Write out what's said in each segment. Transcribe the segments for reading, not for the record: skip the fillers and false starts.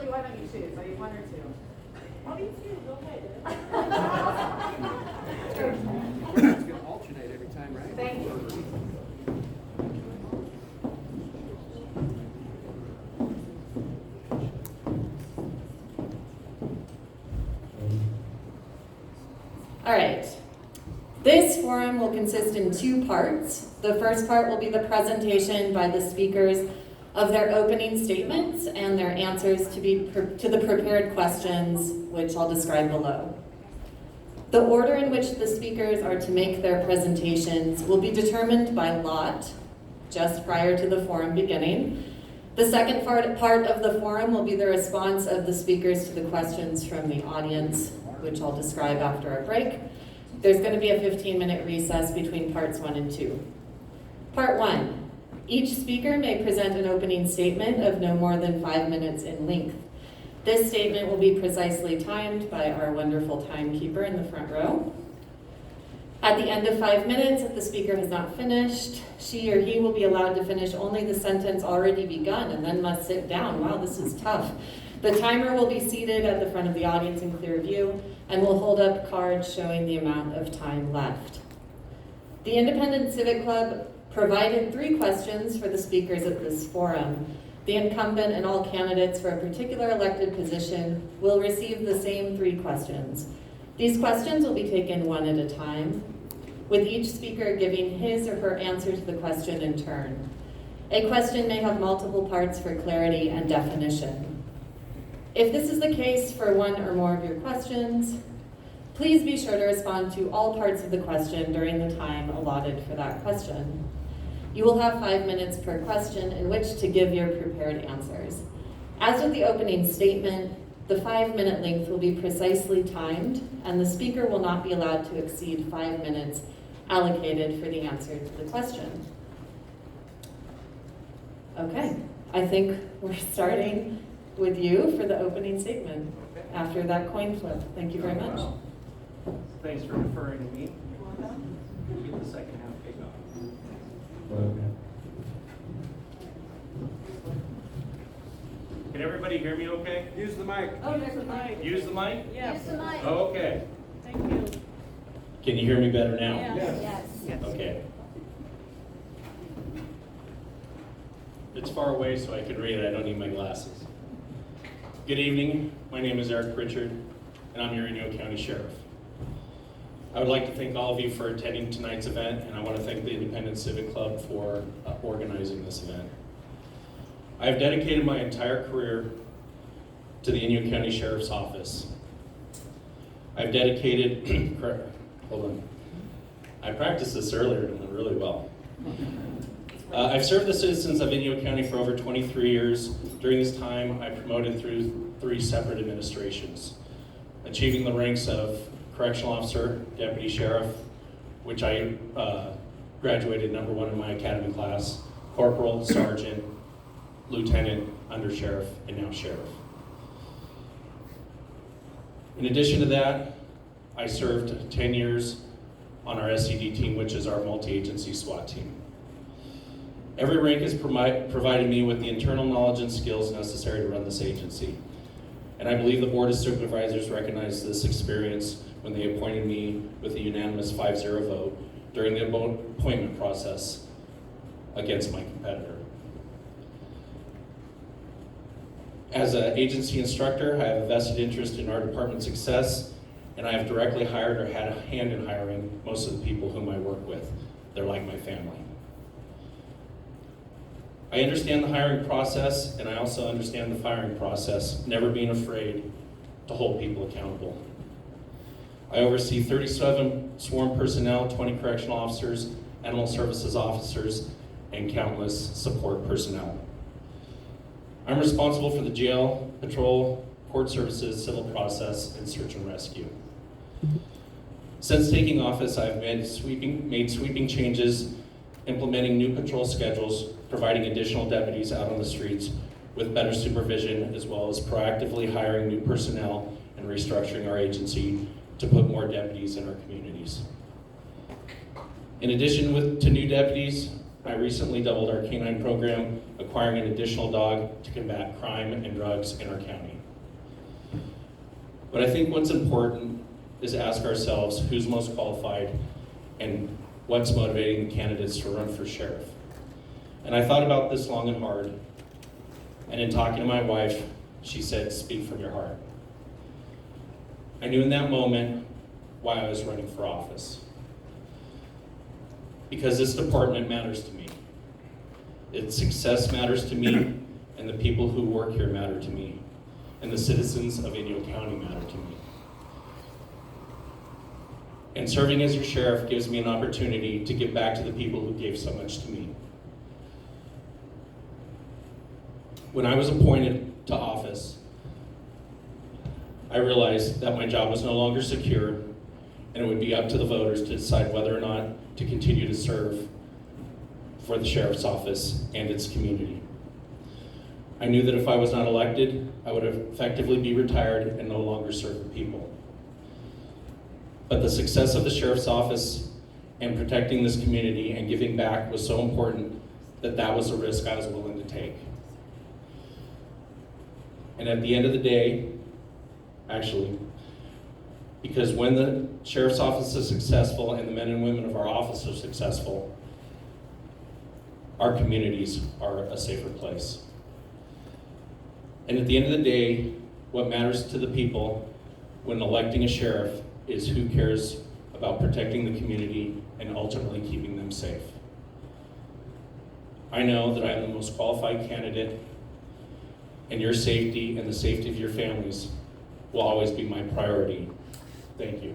Actually, why don't you choose? Are you one or two? Oh, you too. Go ahead. It's going to alternate every time, right? Thank you. All right. This forum will consist in two parts. The first part will be the presentation by the speakers of their opening statements and their answers to the prepared questions, which I'll describe below. The order in which the speakers are to make their presentations will be determined by lot just prior to the forum beginning. The second part of the forum will be the response of the speakers to the questions from the audience, which I'll describe after a break. There's going to be a 15-minute recess between parts 1 and 2. Part 1. Each speaker may present an opening statement of no more than 5 minutes in length. This statement will be precisely timed by our wonderful timekeeper in the front row. At the end of 5 minutes, if the speaker has not finished, she or he will be allowed to finish only the sentence already begun and then must sit down. Wow, this is tough. The timer will be seated at the front of the audience in clear view and will hold up cards showing the amount of time left. The Independence Civic Club provided 3 questions for the speakers at this forum. The incumbent and all candidates for a particular elected position will receive the same 3 questions. These questions will be taken one at a time, with each speaker giving his or her answer to the question in turn. A question may have multiple parts for clarity and definition. If this is the case for one or more of your questions, please be sure to respond to all parts of the question during the time allotted for that question. You will have 5 minutes per question in which to give your prepared answers. As with the opening statement, the 5-minute length will be precisely timed, and the speaker will not be allowed to exceed 5 minutes allocated for the answer to the question. Okay, I think we're starting with you for the opening statement after that coin flip. Thank you very much. Thanks for deferring to me. Get the second half kick off. Can everybody hear me okay? Use the mic. Oh, there's a mic. Use the mic? Yes. Use the mic. Oh, okay. Thank you. Can you hear me better now? Yes. Okay. It's far away so I can read it. I don't need my glasses. Good evening. My name is Pritchard, and I'm your Inyo County Sheriff. I would like to thank all of you for attending tonight's event, and I want to thank the Independence Civic Club for organizing this event. I have dedicated my entire career to the Inyo County Sheriff's Office. I've dedicated, hold on. I practiced this earlier and went really well. I've served the citizens of Inyo County for over 23 years. During this time, I promoted through 3 separate administrations, achieving the ranks of correctional officer, deputy sheriff, which I graduated #1 in my academy class, corporal, sergeant, lieutenant, undersheriff, and now sheriff. In addition to that, I served 10 years on our SCD team, which is our multi-agency SWAT team. Every rank has provided me with the internal knowledge and skills necessary to run this agency. And I believe the Board of Supervisors recognized this experience when they appointed me with a unanimous 5-0 vote during the appointment process against my competitor. As an agency instructor, I have a vested interest in our department's success, and I have directly hired or had a hand in hiring most of the people whom I work with. They're like my family. I understand the hiring process, and I also understand the firing process, never being afraid to hold people accountable. I oversee 37 sworn personnel, 20 correctional officers, animal services officers, and countless support personnel. I'm responsible for the jail, patrol, court services, civil process, and search and rescue. Since taking office, I've made sweeping changes, implementing new patrol schedules, providing additional deputies out on the streets with better supervision, as well as proactively hiring new personnel and restructuring our agency to put more deputies in our communities. In addition to new deputies, I recently doubled our canine program, acquiring an additional dog to combat crime and drugs in our county. But I think what's important is to ask ourselves who's most qualified and what's motivating the candidates to run for sheriff. And I thought about this long and hard, and in talking to my wife, she said, speak from your heart. I knew in that moment why I was running for office. Because this department matters to me. Its success matters to me, and the people who work here matter to me, and the citizens of Inyo County matter to me. And serving as your sheriff gives me an opportunity to give back to the people who gave so much to me. When I was appointed to office, I realized that my job was no longer secure, and it would be up to the voters to decide whether or not to continue to serve for the sheriff's office and its community. I knew that if I was not elected, I would effectively be retired and no longer serve the people. But the success of the sheriff's office and protecting this community and giving back was so important that that was a risk I was willing to take. And at the end of the day, actually, because when the sheriff's office is successful and the men and women of our office are successful, our communities are a safer place. And at the end of the day, what matters to the people when electing a sheriff is who cares about protecting the community and ultimately keeping them safe. I know that I am the most qualified candidate, and your safety and the safety of your families will always be my priority. Thank you.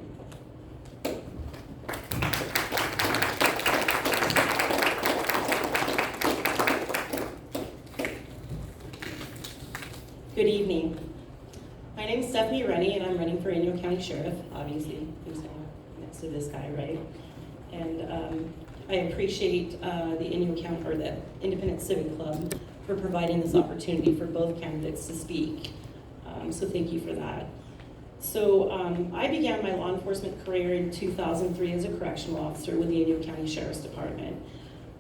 Good evening. My name is Rennie, and I'm running for Inyo County Sheriff, obviously, who's next to this guy, right? And I appreciate the Inyo County, or the Independence Civic Club, for providing this opportunity for both candidates to speak. So thank you for that. So I began my law enforcement career in 2003 as a correctional officer with the Inyo County Sheriff's Department.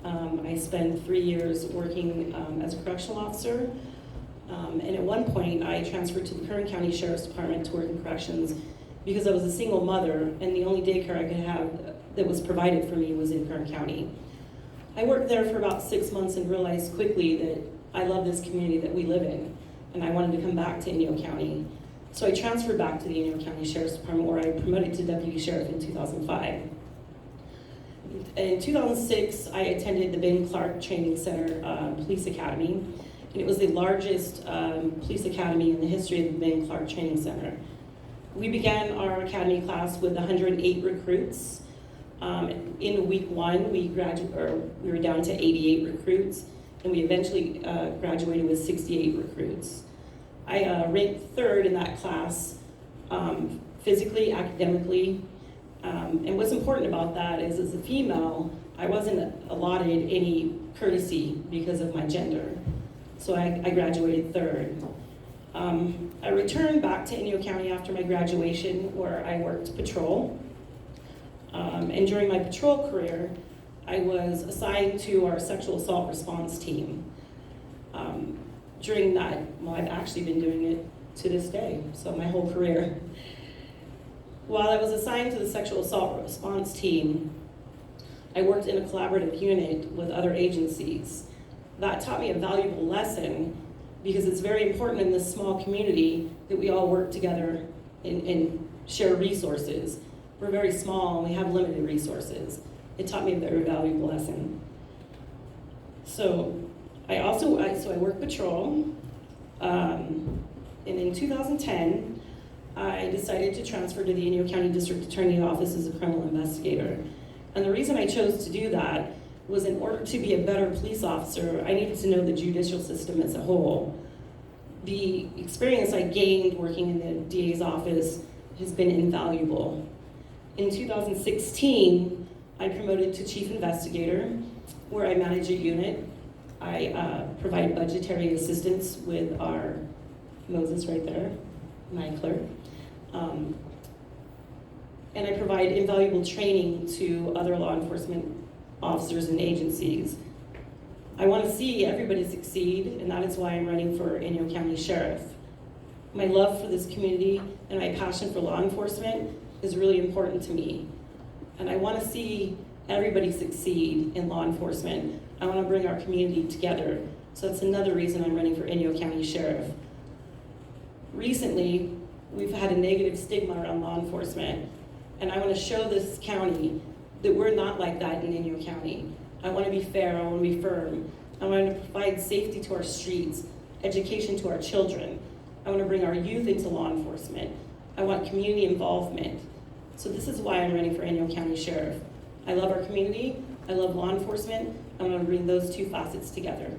I spent 3 years working as a correctional officer, and at one point I transferred to the Kern County Sheriff's Department to work in corrections because I was a single mother and the only daycare I could have that was provided for me was in Kern County. I worked there for about 6 months and realized quickly that I love this community that we live in, and I wanted to come back to Inyo County. So I transferred back to the Inyo County Sheriff's Department, where I promoted to Deputy Sheriff in 2005. In 2006, I attended the Ben Clark Training Center Police Academy, and it was the largest police academy in the history of the Ben Clark Training Center. We began our academy class with 108 recruits. In week one, we were down to 88 recruits, and we eventually graduated with 68 recruits. I ranked third in that class, physically, academically, and what's important about that is, as a female, I wasn't allotted any courtesy because of my gender, so I graduated third. I returned back to Inyo County after my graduation, where I worked patrol, and during my patrol career, I was assigned to our sexual assault response team. During that, well, I've actually been doing it to this day, so my whole career. While I was assigned to the sexual assault response team, I worked in a collaborative unit with other agencies. That taught me a valuable lesson because it's very important in this small community that we all work together and share resources. We're very small and we have limited resources. It taught me a very valuable lesson. So I worked patrol, and in 2010, I decided to transfer to the Inyo County District Attorney Office as a criminal investigator. And the reason I chose to do that was, in order to be a better police officer, I needed to know the judicial system as a whole. The experience I gained working in the DA's office has been invaluable. In 2016, I promoted to chief investigator, where I manage a unit. I provide budgetary assistance with our Moses right there, my clerk. And I provide invaluable training to other law enforcement officers and agencies I want to see everybody succeed, and that is why I'm running for Inyo County Sheriff. My love for this community and my passion for law enforcement is really important to me. And I want to see everybody succeed in law enforcement. I want to bring our community together. So that's another reason I'm running for Inyo County Sheriff. Recently, we've had a negative stigma around law enforcement, and I want to show this county that we're not like that in Inyo County. I want to be fair, I want to be firm. I want to provide safety to our streets, education to our children. I want to bring our youth into law enforcement. I want community involvement. So this is why I'm running for Inyo County Sheriff. I love our community, I love law enforcement, I want to bring those two facets together.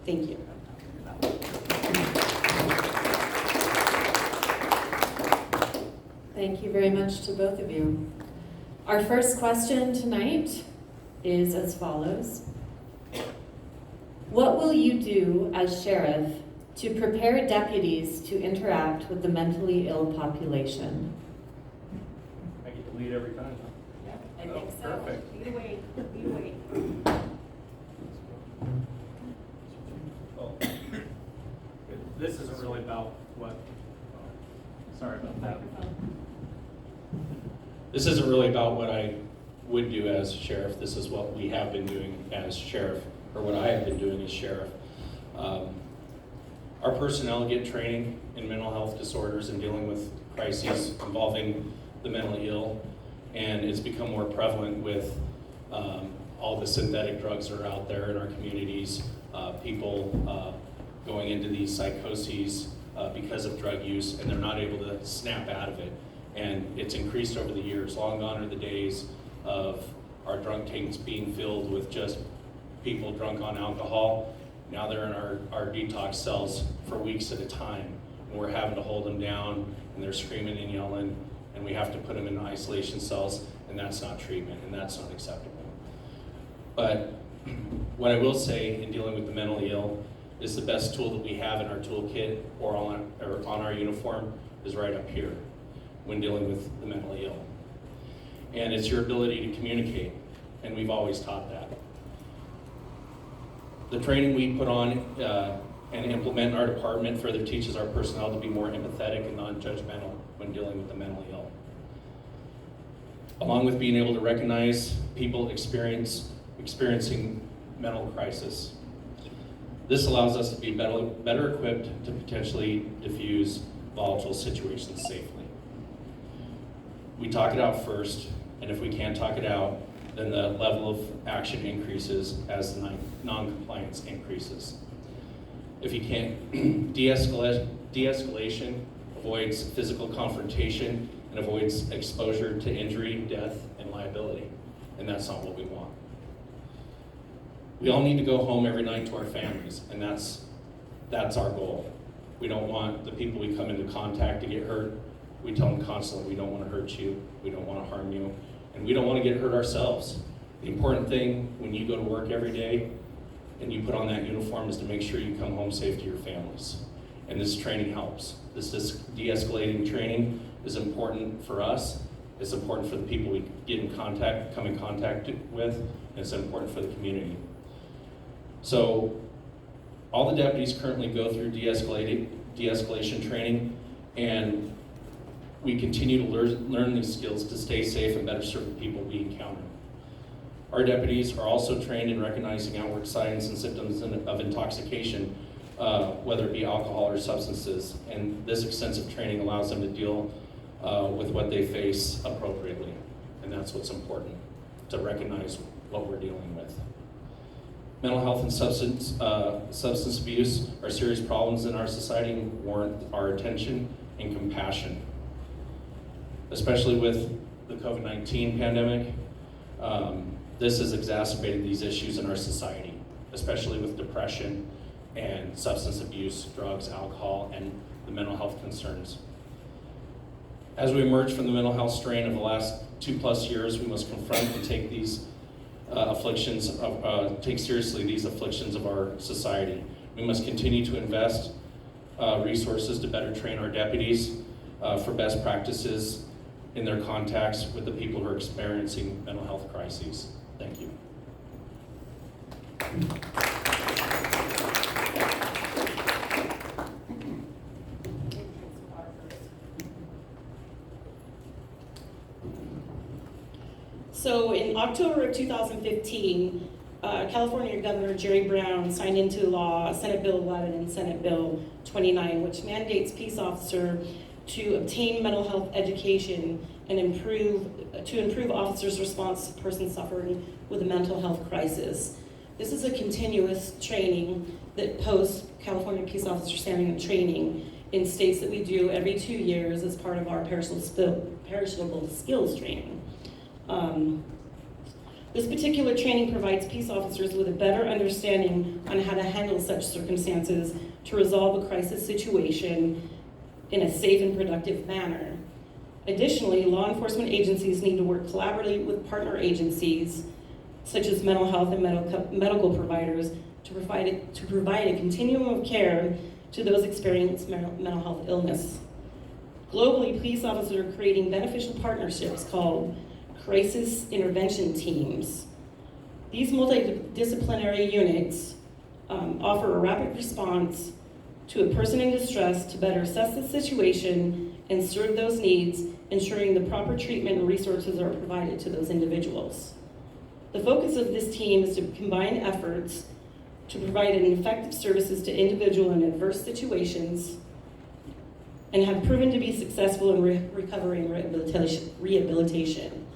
Thank you. Thank you very much to both of you. Our first question tonight is as follows. What will you do as sheriff to prepare deputies to interact with the mentally ill population? I get to lead every time. I think so. Perfect. You wait, you wait. Well, this isn't really about what, sorry about that. This isn't really about what I would do as sheriff. This is what we have been doing as sheriff, or what I have been doing as sheriff. Our personnel get training in mental health disorders and dealing with crises involving the mentally ill, and it's become more prevalent with all the synthetic drugs that are out there in our communities, people going into these psychoses because of drug use, and they're not able to snap out of it. And it's increased over the years. Long gone are the days of our drunk tanks being filled with just people drunk on alcohol. Now they're in our detox cells for weeks at a time, and we're having to hold them down, and they're screaming and yelling, and we have to put them in isolation cells, and that's not treatment, and that's not acceptable. But what I will say in dealing with the mentally ill is the best tool that we have in our toolkit or on our uniform is right up here when dealing with the mentally ill. And it's your ability to communicate, and we've always taught that. The training we put on and implement in our department further teaches our personnel to be more empathetic and non-judgmental when dealing with the mentally ill. Along with being able to recognize people experiencing mental crisis. This allows us to be better equipped to potentially diffuse volatile situations safely. We talk it out first, and if we can't talk it out, then the level of action increases as the non-compliance increases. If you can't, de-escalation avoids physical confrontation and avoids exposure to injury, death, and liability, and that's not what we want. We all need to go home every night to our families, and that's our goal. We don't want the people we come into contact to get hurt. We tell them constantly, we don't want to hurt you, we don't want to harm you, and we don't want to get hurt ourselves. The important thing when you go to work every day and you put on that uniform is to make sure you come home safe to your families. And this training helps. This de-escalating training is important for us, it's important for the people we come in contact with, and it's important for the community. So all the deputies currently go through de-escalation training, and we continue to learn these skills to stay safe and better serve the people we encounter. Our deputies are also trained in recognizing outward signs and symptoms of intoxication, whether it be alcohol or substances, and this extensive training allows them to deal with what they face appropriately, and that's what's important, to recognize what we're dealing with. Mental health and substance abuse are serious problems in our society and warrant our attention and compassion. Especially with the COVID-19 pandemic, this has exacerbated these issues in our society, especially with depression and substance abuse, drugs, alcohol, and the mental health concerns. As we emerge from the mental health strain of the last 2+ years, we must confront and take these take seriously these afflictions of our society. We must continue to invest resources to better train our deputies for best practices in their contacts with the people who are experiencing mental health crises. Thank you. So in October of 2015, California Governor Jerry Brown signed into law Senate Bill 11 and Senate Bill 29, which mandates peace officer to obtain mental health education and improve officers' response to persons suffering with a mental health crisis. This is a continuous training that posts California Peace Officer Standing and Training in states that we do every 2 years as part of our perishable skills training. This particular training provides peace officers with a better understanding on how to handle such circumstances to resolve a crisis situation in a safe and productive manner. Additionally, law enforcement agencies need to work collaboratively with partner agencies, such as mental health and medical providers, to provide a continuum of care to those experiencing mental health illness. Globally, police officers are creating beneficial partnerships called crisis intervention teams. These multidisciplinary units offer a rapid response to a person in distress to better assess the situation and serve those needs, ensuring the proper treatment and resources are provided to those individuals. The focus of this team is to combine efforts to provide an effective services to individuals in adverse situations and have proven to be successful in recovery and rehabilitation.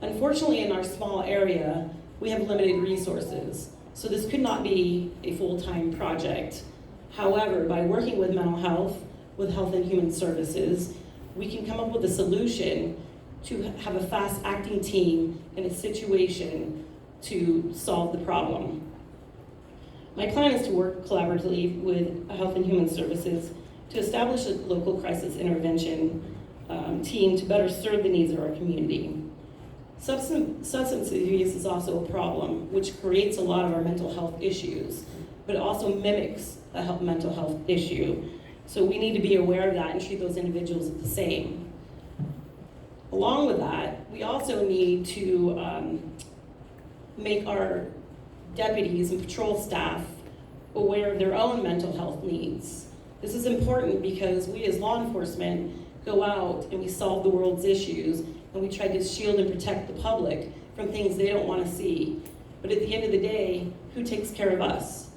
Unfortunately, in our small area, we have limited resources, so this could not be a full-time project. However, by working with mental health, with Health and Human Services, we can come up with a solution to have a fast-acting team in a situation to solve the problem. My plan is to work collaboratively with Health and Human Services to establish a local crisis intervention team to better serve the needs of our community. Substance abuse is also a problem, which creates a lot of our mental health issues, but it also mimics a mental health issue. So we need to be aware of that and treat those individuals the same. Along with that, we also need to make our deputies and patrol staff aware of their own mental health needs. This is important because we as law enforcement go out and we solve the world's issues and we try to shield and protect the public from things they don't want to see. But at the end of the day, who takes care of us?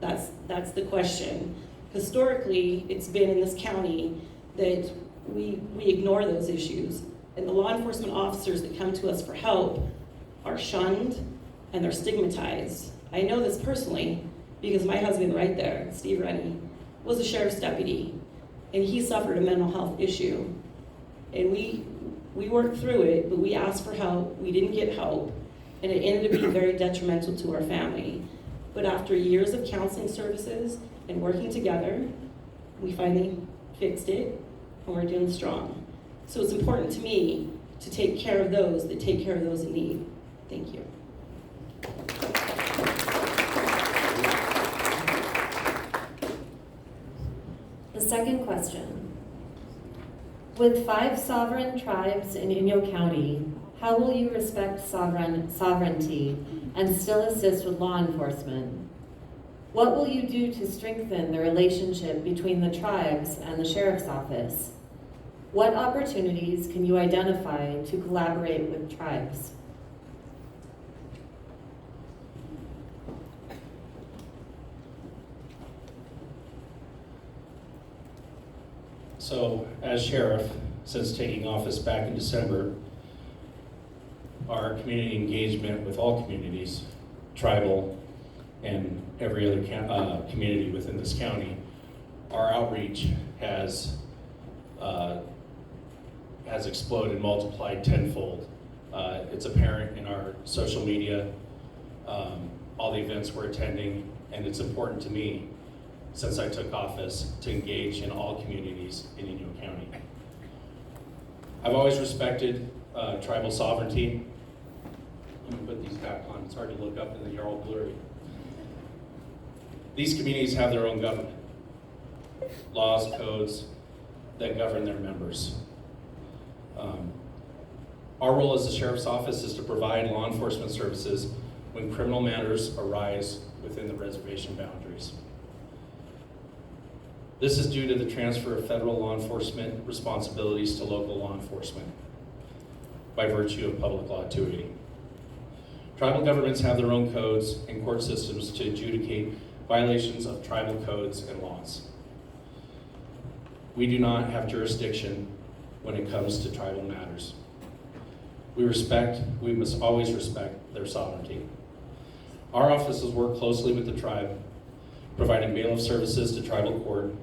That's the question. Historically, it's been in this county that we ignore those issues, and the law enforcement officers that come to us for help are shunned and they're stigmatized. I know this personally because my husband right there, Steve Rennie, was a sheriff's deputy, and he suffered a mental health issue. And we worked through it, but we asked for help, we didn't get help, and it ended up being very detrimental to our family. But after years of counseling services and working together, we finally fixed it, and we're doing strong. So it's important to me to take care of those that take care of those in need. Thank you. The second question. With 5 sovereign tribes in Inyo County, how will you respect sovereignty and still assist with law enforcement? What will you do to strengthen the relationship between the tribes and the sheriff's office? What opportunities can you identify to collaborate with tribes? So, as sheriff, since taking office back in December, our community engagement with all communities, tribal and every other community within this county, our outreach has exploded, multiplied tenfold. It's apparent in our social media, all the events we're attending, and it's important to me, since I took office, to engage in all communities in Inyo County. I've always respected tribal sovereignty. Let me put these back on, it's hard to look up and they're all blurry. These communities have their own government, laws, codes that govern their members. Our role as the Sheriff's Office is to provide law enforcement services when criminal matters arise within the reservation boundaries. This is due to the transfer of federal law enforcement responsibilities to local law enforcement. by virtue of Public Law 280. Tribal governments have their own codes and court systems to adjudicate violations of tribal codes and laws. We do not have jurisdiction when it comes to tribal matters. We must always respect their sovereignty. Our offices work closely with the tribe, providing bailiff services to tribal court,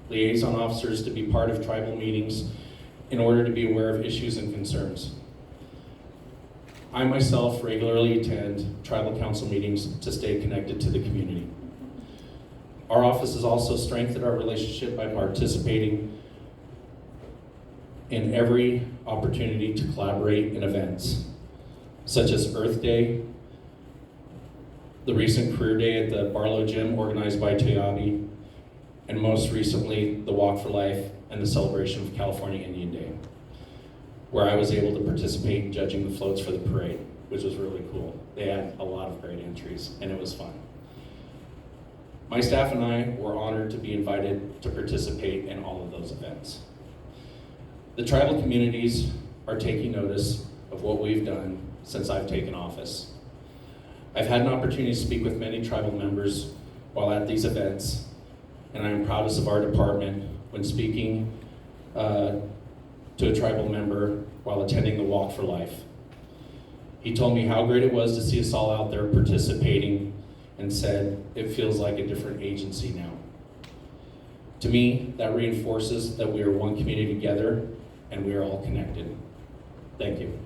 liaison officers to be part of tribal meetings in order to be aware of issues and concerns. I myself regularly attend tribal council meetings to stay connected to the community. Our office has also strengthened our relationship by participating in every opportunity to collaborate in events, such as Earth Day, the recent Career Day at the Barlow Gym organized by Tayabi, and most recently, the Walk for Life and the celebration of California Indian Day, where I was able to participate in judging the floats for the parade, which was really cool. They had a lot of great entries, and it was fun. My staff and I were honored to be invited to participate in all of those events. The tribal communities are taking notice of what we've done since I've taken office. I've had an opportunity to speak with many tribal members while at these events, and I am proudest of our department when speaking to a tribal member while attending the Walk for Life. He told me how great it was to see us all out there participating and said, it feels like a different agency now. To me, that reinforces that we are one community together and we are all connected. Thank you.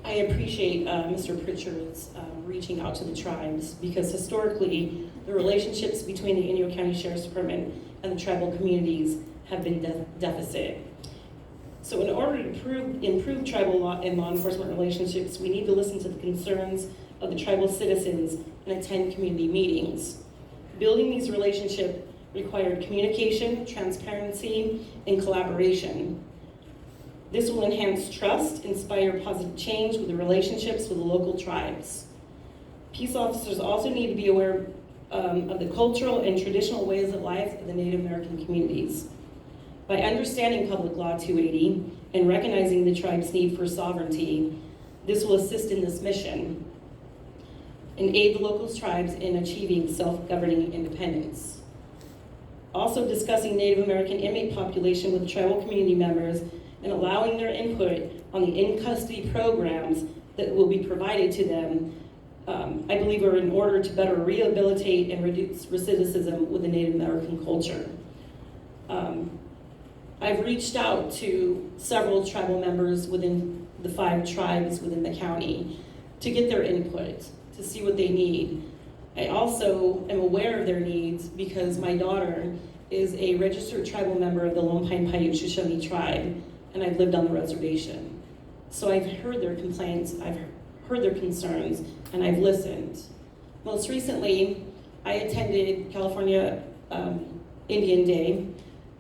I appreciate Mr. Pritchard's reaching out to the tribes, because historically, the relationships between the Inyo County Sheriff's Department and the tribal communities have been deficit. So in order to improve tribal law and law enforcement relationships, we need to listen to the concerns of the tribal citizens and attend community meetings. Building these relationships require communication, transparency, and collaboration. This will enhance trust, inspire positive change with the relationships with the local tribes. Peace officers also need to be aware of the cultural and traditional ways of life of the Native American communities. By understanding Public Law 280 and recognizing the tribe's need for sovereignty, this will assist in this mission and aid the local tribes in achieving self-governing independence. Also discussing Native American inmate population with tribal community members and allowing their input on the in-custody programs that will be provided to them, I believe are in order to better rehabilitate and reduce recidivism with the Native American culture. I've reached out to several tribal members within the 5 tribes within the county to get their input, to see what they need. I also am aware of their needs because my daughter is a registered tribal member of the Lone Pine Paiute Shoshone tribe, and I've lived on the reservation. So I've heard their complaints, I've heard their concerns, and I've listened. Most recently, I attended California Indian Day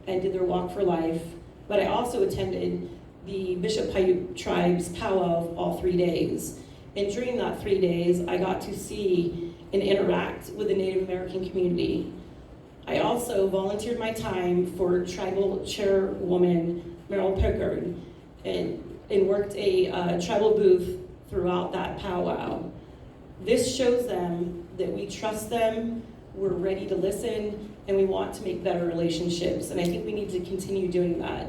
and did their Walk for Life, but I also attended the Bishop Paiute Tribe's powwow all 3 days. And during that 3 days, I got to see and interact with the Native American community. I also volunteered my time for tribal chairwoman Meryl Pritchard and worked a tribal booth throughout that powwow. This shows them that we trust them, we're ready to listen, and we want to make better relationships. And I think we need to continue doing that.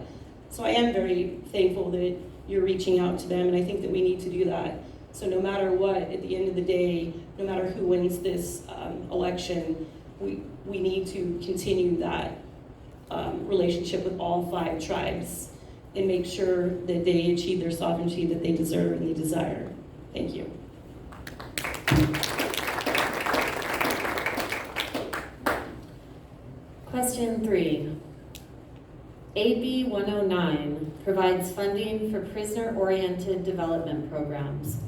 So I am very thankful that you're reaching out to them, and I think that we need to do that. So no matter what, at the end of the day, no matter who wins this election, we need to continue that relationship with all 5 tribes and make sure that they achieve their sovereignty that they deserve and they desire. Thank you. Question 3. AB 109 provides funding for prisoner-oriented development programs,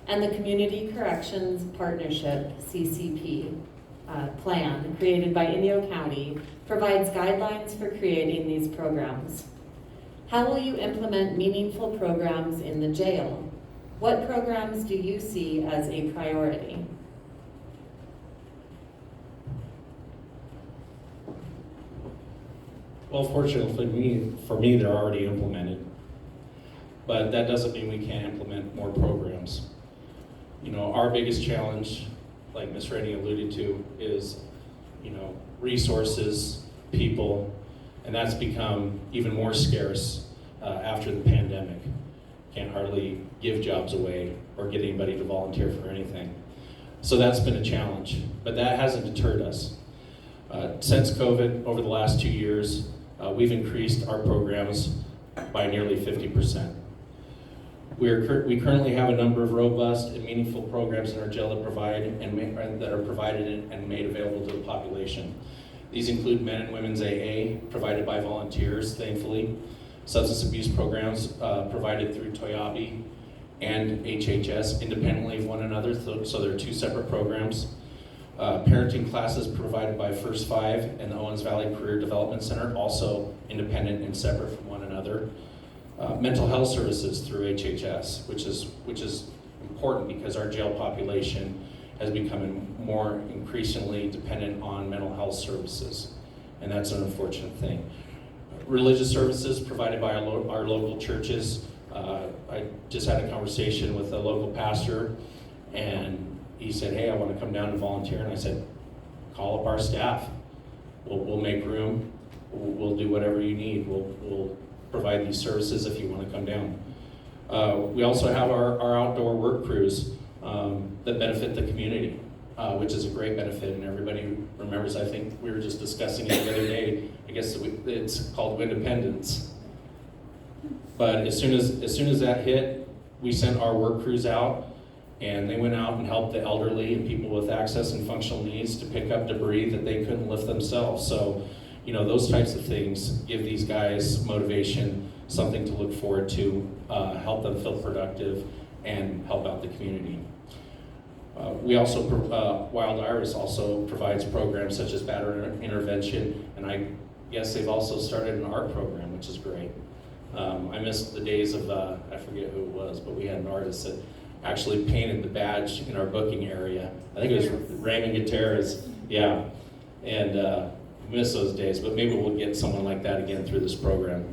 and the Community Corrections Partnership, CCP, plan created by Inyo County provides guidelines for creating these programs. How will you implement meaningful programs in the jail? What programs do you see as a priority? Well, fortunately for me, they're already implemented. But that doesn't mean we can't implement more programs. You know, our biggest challenge, like Ms. Rennie alluded to, is, you know, resources, people, and that's become even more scarce after the pandemic. Can't hardly give jobs away or get anybody to volunteer for anything. So that's been a challenge, but that hasn't deterred us. Since COVID, over the last 2 years, we've increased our programs by nearly 50%. We currently have a number of robust and meaningful programs in our jail that that are provided and made available to the population. These include men and women's AA, provided by volunteers, thankfully, substance abuse programs provided through Toyabe and HHS independently of one another, so they're two separate programs. Parenting classes provided by First Five and the Owens Valley Career Development Center, also independent and separate from one another. Mental health services through HHS, which is important because our jail population has become more increasingly dependent on mental health services, and that's an unfortunate thing. Religious services provided by our local churches. I just had a conversation with a local pastor, and he said, "Hey, I want to come down and volunteer," and I said, "Call up our staff. We'll make room. We'll do whatever you need. We'll provide these services if you want to come down." We also have our outdoor work crews that benefit the community, which is a great benefit, and everybody remembers. I think we were just discussing it the other day. I guess it's called Independence. But as soon as that hit, we sent our work crews out, and they went out and helped the elderly and people with access and functional needs to pick up debris that they couldn't lift themselves. So, you know, those types of things give these guys motivation, something to look forward to, help them feel productive, and help out the community. We also, Wild Iris also provides programs such as battery intervention, and I guess they've also started an art program, which is great. I missed the days of, I forget who it was, but we had an artist that actually painted the badge in our booking area. I think it was Rennie Gutierrez, yeah. And miss those days, but maybe we'll get someone like that again through this program.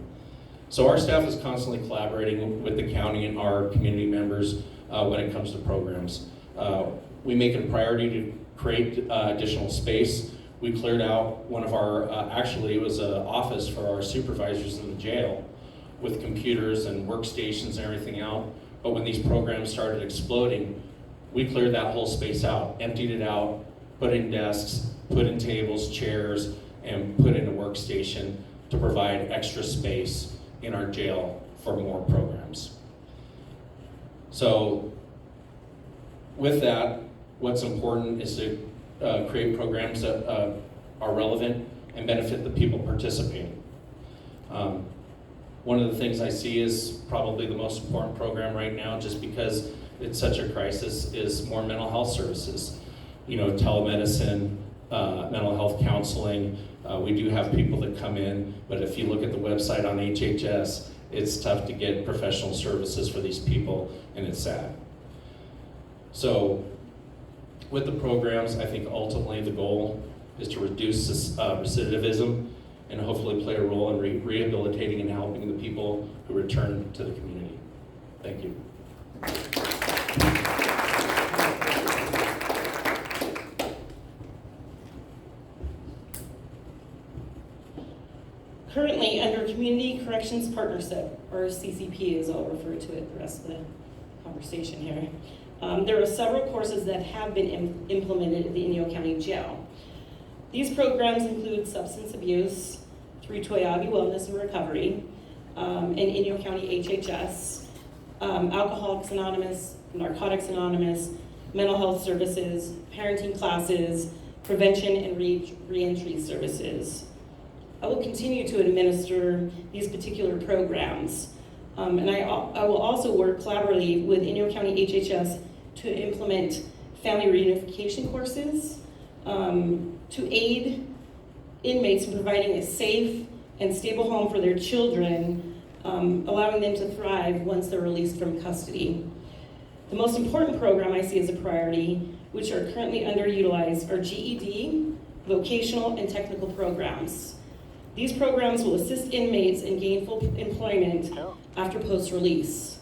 So our staff is constantly collaborating with the county and our community members when it comes to programs. We make it a priority to create additional space. We cleared out one of our, actually it was an office for our supervisors in the jail with computers and workstations and everything out. But when these programs started exploding, we cleared that whole space out, emptied it out, put in desks, put in tables, chairs, and put in a workstation to provide extra space in our jail for more programs. So with that, what's important is to create programs that are relevant and benefit the people participating. One of the things I see is probably the most important program right now, just because it's such a crisis, is more mental health services. You know, telemedicine, mental health counseling. We do have people that come in, but if you look at the website on HHS, it's tough to get professional services for these people, and it's sad. So with the programs, I think ultimately the goal is to reduce this, recidivism and hopefully play a role in rehabilitating and helping the people who return to the community. Thank you. Currently, under Community Corrections Partnership, or CCP as I'll refer to it the rest of the conversation here, there are several courses that have been implemented at the Inyo County Jail. These programs include substance abuse through Toyabe Wellness and Recovery, and Inyo County HHS, Alcoholics Anonymous, Narcotics Anonymous, mental health services, parenting classes, prevention and reentry services. I will continue to administer these particular programs. And I will also work collaboratively with Inyo County HHS to implement family reunification courses, to aid inmates in providing a safe and stable home for their children, allowing them to thrive once they're released from custody. The most important program I see as a priority, which are currently underutilized, are GED, vocational and technical programs. These programs will assist inmates in gainful employment after post-release.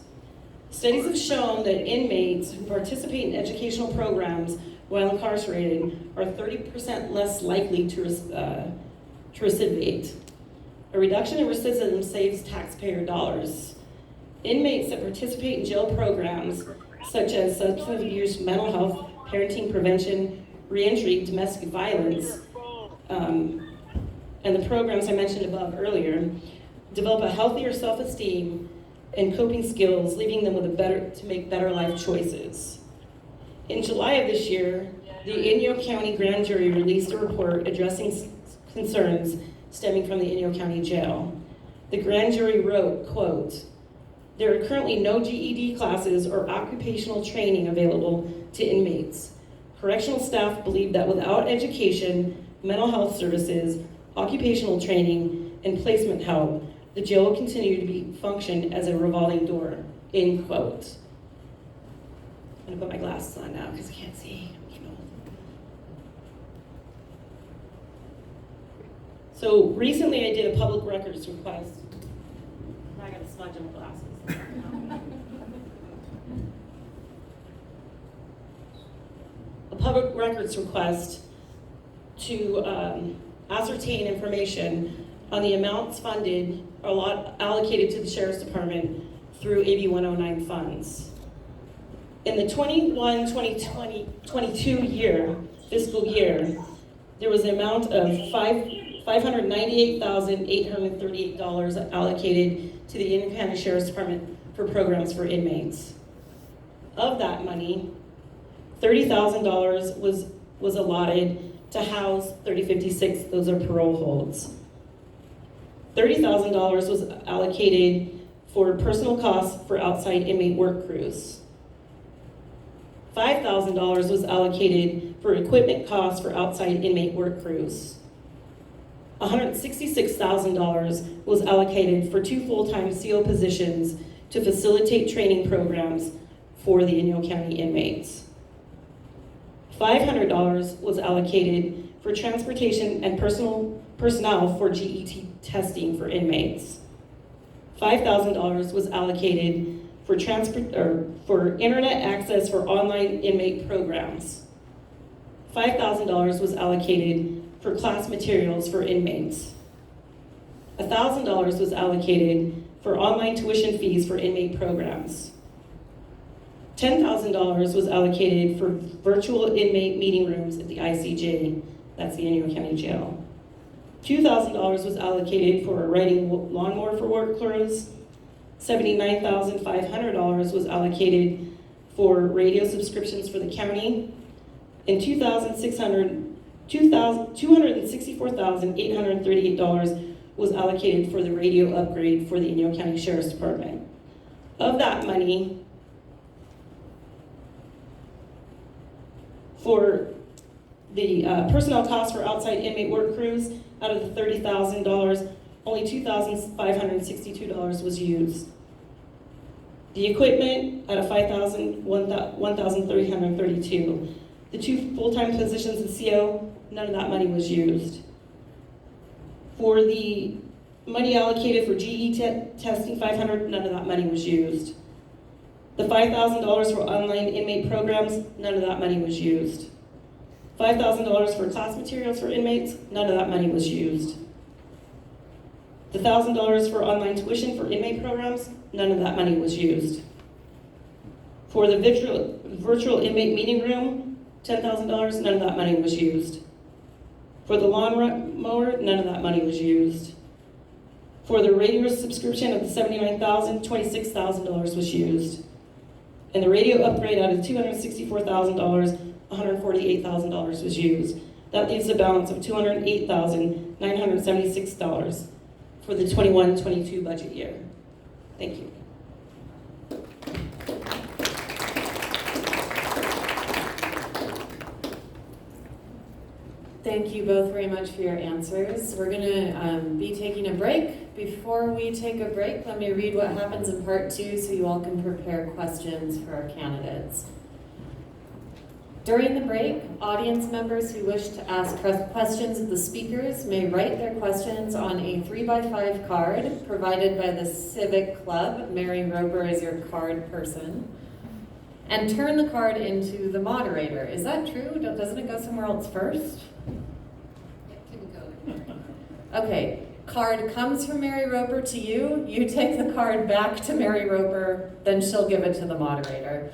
Studies have shown that inmates who participate in educational programs while incarcerated are 30% less likely to recidivate. A reduction in recidivism saves taxpayer dollars. Inmates that participate in jail programs such as substance abuse, mental health, parenting prevention, reentry, domestic violence, and the programs I mentioned above earlier, develop a healthier self-esteem and coping skills, leaving them with to make better life choices. In July of this year, the Inyo County grand jury released a report addressing concerns stemming from the Inyo County Jail. The grand jury wrote, quote, "There are currently no GED classes or occupational training available to inmates. Correctional staff believe that without education, mental health services, occupational training, and placement help, the jail will continue to function as a revolving door," end quote. I'm gonna put my glasses on now because I can't see. So recently I did a public records request. Now I got a smudge on my glasses. A public records request to ascertain information on the amounts funded or allocated to the Sheriff's Department through AB 109 funds. In the 21-22 fiscal year, there was an amount of $598,838 allocated to the Inyo County Sheriff's Department for programs for inmates. Of that money, $30,000 was allotted to house 3056, those are parole holds. $30,000 was allocated for personal costs for outside inmate work crews. $5,000 was allocated for equipment costs for outside inmate work crews. $166,000 was allocated for 2 full-time CO positions to facilitate training programs for the Inyo County inmates. $500 was allocated for transportation and personnel for GET testing for inmates. $5,000 was allocated for internet access for online inmate programs. $5,000 was allocated for class materials for inmates. $1,000 was allocated for online tuition fees for inmate programs. $10,000 was allocated for virtual inmate meeting rooms at the ICJ, that's the Inyo County Jail. $2,000 was allocated for a riding lawnmower for work crews. $79,500 was allocated for radio subscriptions for the county. And $264,838 was allocated for the radio upgrade for the Inyo County Sheriff's Department. Of that money, for the personnel costs for outside inmate work crews, out of the $30,000, only $2,562 was used. The equipment, out of $1,332. The 2 full-time positions in CO, none of that money was used. For the money allocated for GE testing, $500, none of that money was used. The $5,000 for online inmate programs, none of that money was used. $5,000 for class materials for inmates, none of that money was used. The $1,000 for online tuition for inmate programs, none of that money was used. For the virtual inmate meeting room, $10,000, none of that money was used. For the lawnmower, none of that money was used. For the radio subscription of the $79,000, $26,000 was used. And the radio upgrade out of $264,000, $148,000 was used. That leaves a balance of $208,976 for the 21-22 budget year. Thank you. Thank you both very much for your answers. We're going to be taking a break. Before we take a break, let me read what happens in part 2 so you all can prepare questions for our candidates. During the break, audience members who wish to ask questions of the speakers may write their questions on a 3x5 card provided by the Civic Club. Mary Roper is your card person. And turn the card into the moderator. Is that true? Doesn't it go somewhere else first? It can go. Okay, card comes from Mary Roper to you. You take the card back to Mary Roper, then she'll give it to the moderator.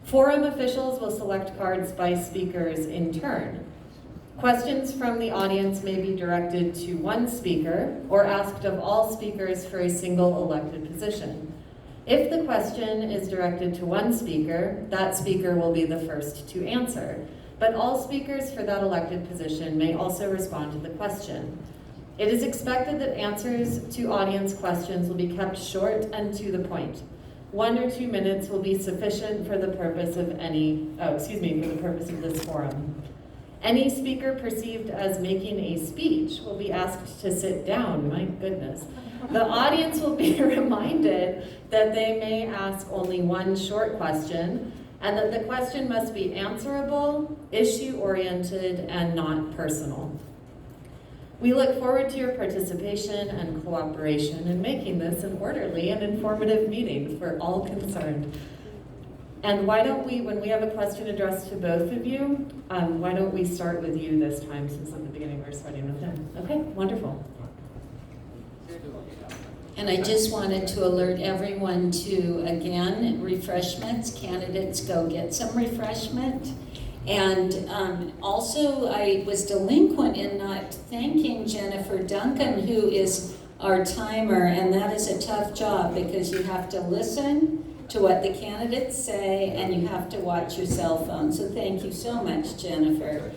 Forum officials will select cards by speakers in turn. Questions from the audience may be directed to one speaker or asked of all speakers for a single elected position. If the question is directed to one speaker, that speaker will be the first to answer. But all speakers for that elected position may also respond to the question. It is expected that answers to audience questions will be kept short and to the point. 1 or 2 minutes will be sufficient for the purpose of this forum. Any speaker perceived as making a speech will be asked to sit down. My goodness. The audience will be reminded that they may ask only one short question and that the question must be answerable, issue-oriented, and not personal. We look forward to your participation and cooperation in making this an orderly and informative meeting for all concerned. And why don't we, when we have a question addressed to both of you, why don't we start with you this time, since at the beginning we're starting with him. Okay, wonderful. And I just wanted to alert everyone to, again, refreshments. Candidates, go get some refreshment. And also, I was delinquent in not thanking Jennifer Duncan, who is our timer, and that is a tough job because you have to listen to what the candidates say and you have to watch your cell phone. So thank you so much, Jennifer.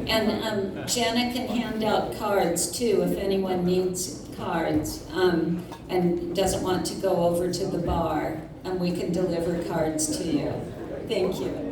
And Jenna can hand out cards too if anyone needs cards and doesn't want to go over to the bar, and we can deliver cards to you. Thank you.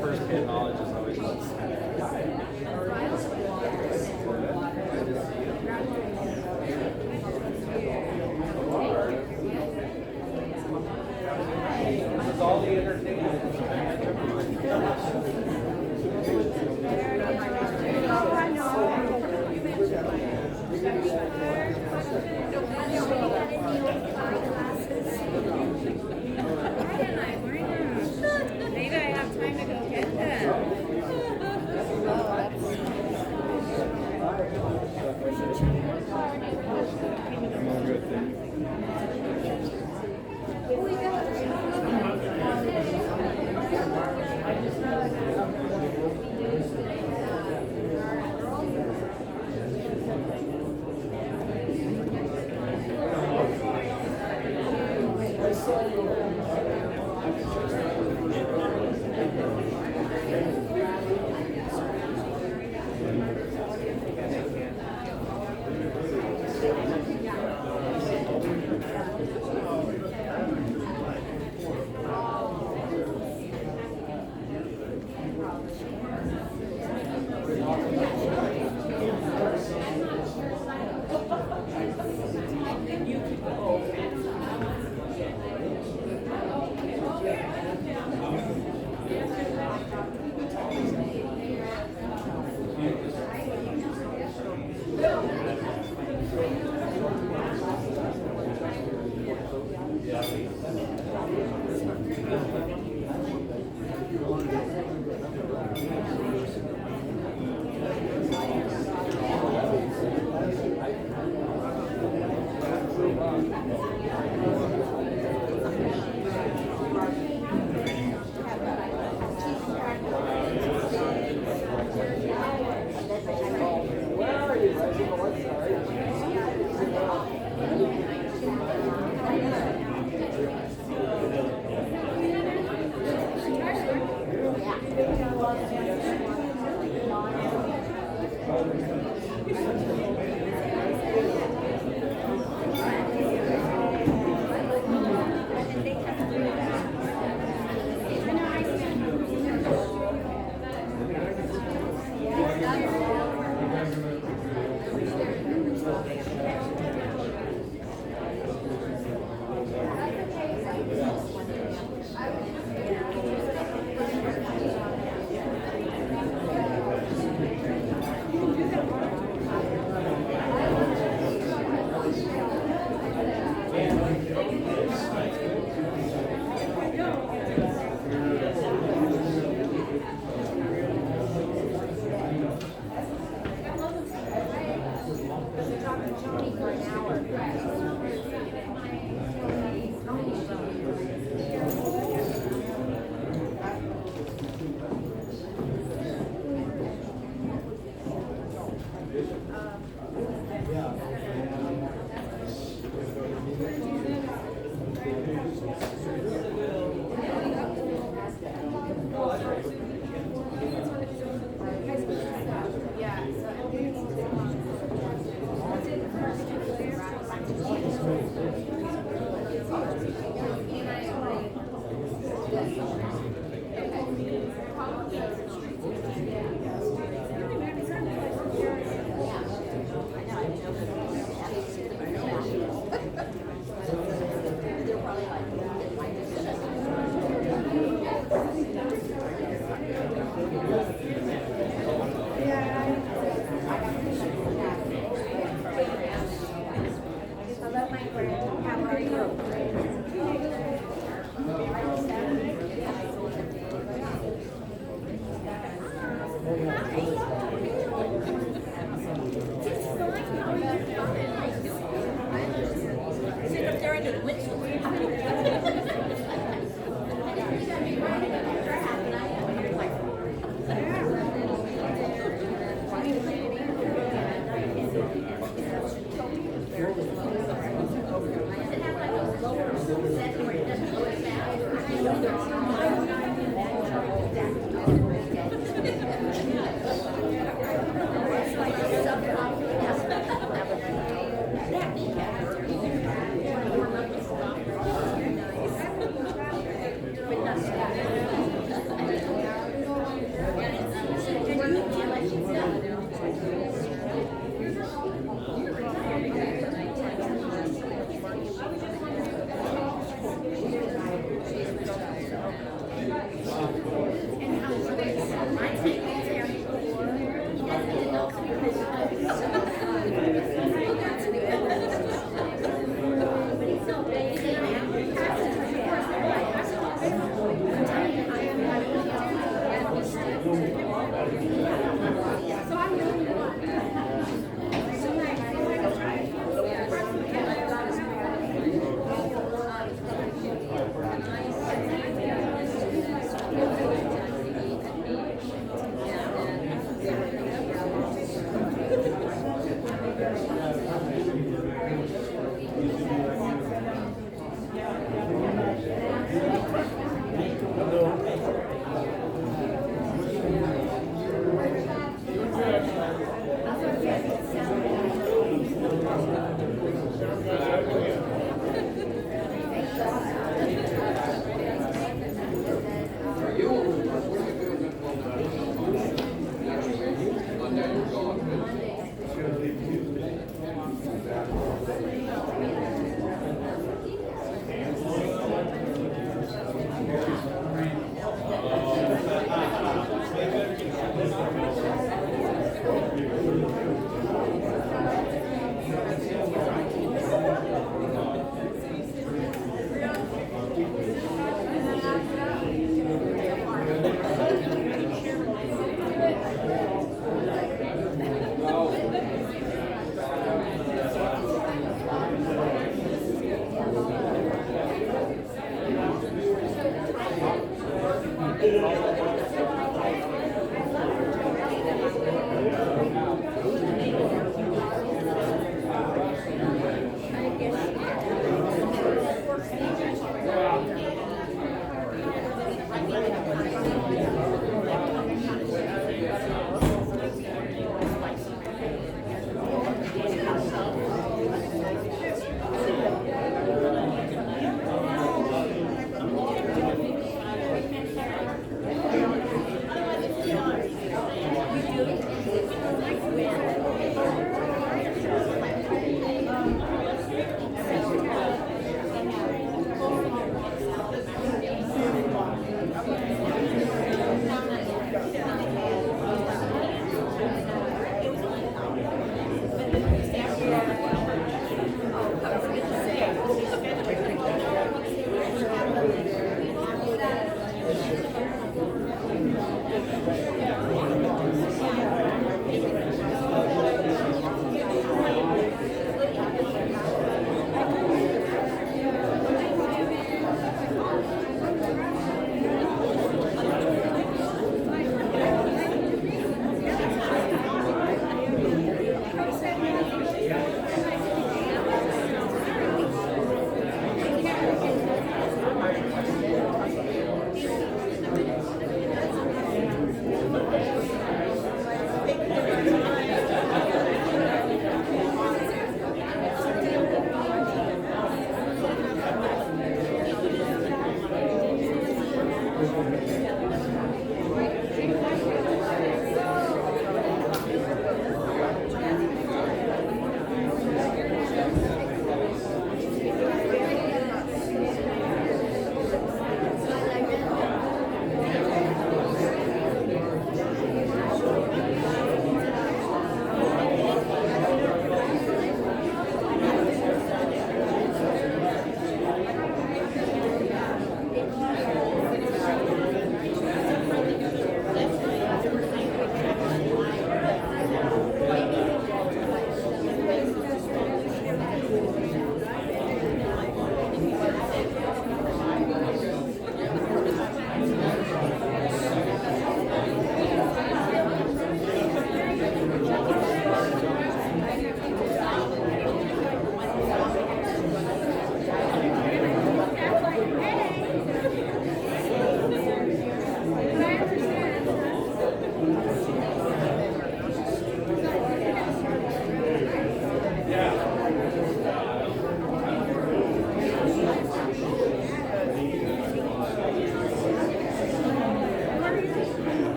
First-hand knowledge is always This is all the entertainment. Maybe I have time to go get them.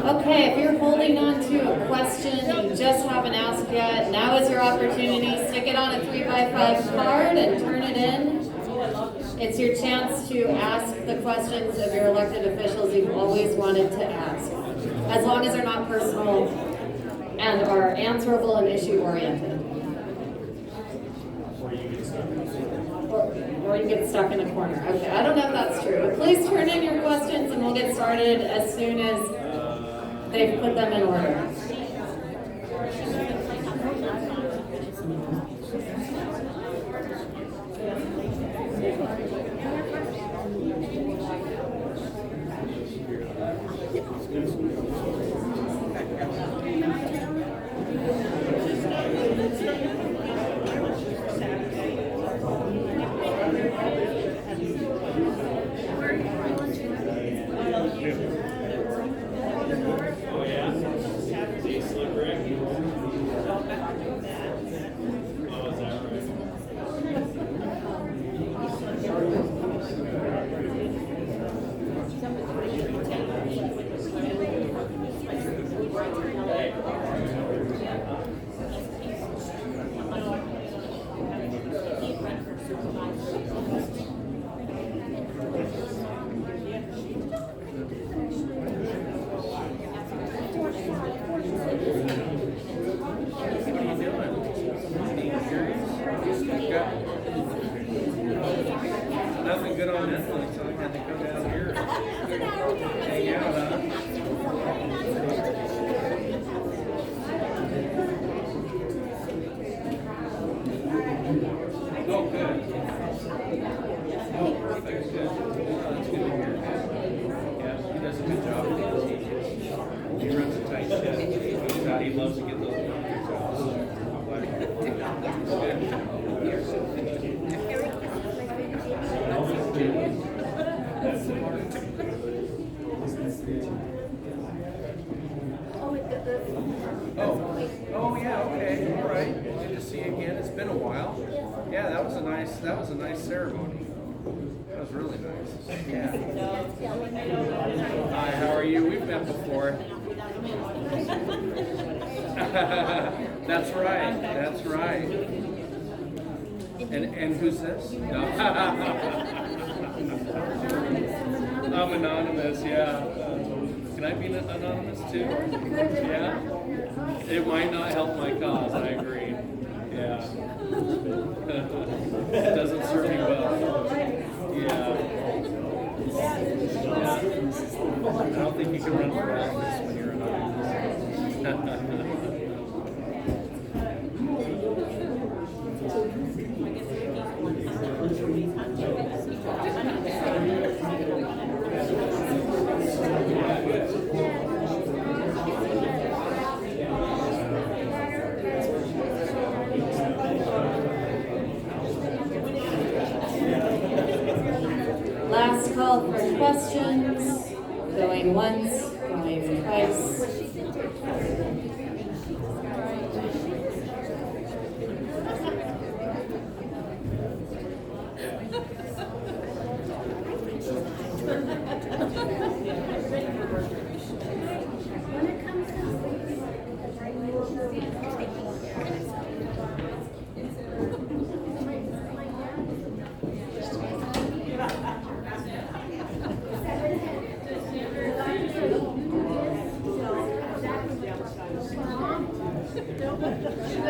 Okay, if you're holding on to a question you just haven't asked yet, now is your opportunity. Stick it on a 3x5 card and turn it in. It's your chance to ask the questions of your elected officials you've always wanted to ask, as long as they're not personal and are answerable and issue-oriented. Or you get stuck in a corner. Okay, I don't know if that's true, but please turn in your questions and we'll get started as soon as they've put them in order. Nothing good on Netflix, so I had to come down here. Hang out, huh? Oh, good. Oh, perfect. Good. That's good to hear. Yeah, he does a good job. He runs a tight ship. He loves to get those numbers out. Oh yeah, okay, all right. Good to see you again. It's been a while. Yeah, that was a nice ceremony. That was really nice. Yeah. Hi, how are you? We've met before. That's right. That's right. And who's this? No. I'm anonymous, yeah. Can I be anonymous too? Yeah? It might not help my cause, I agree. Yeah. It doesn't serve me well. Yeah. I don't think you can run for office when you're anonymous. Last call for questions. Going once, going twice. I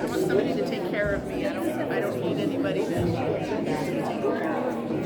want somebody to take care of me. I don't need anybody to take care of me.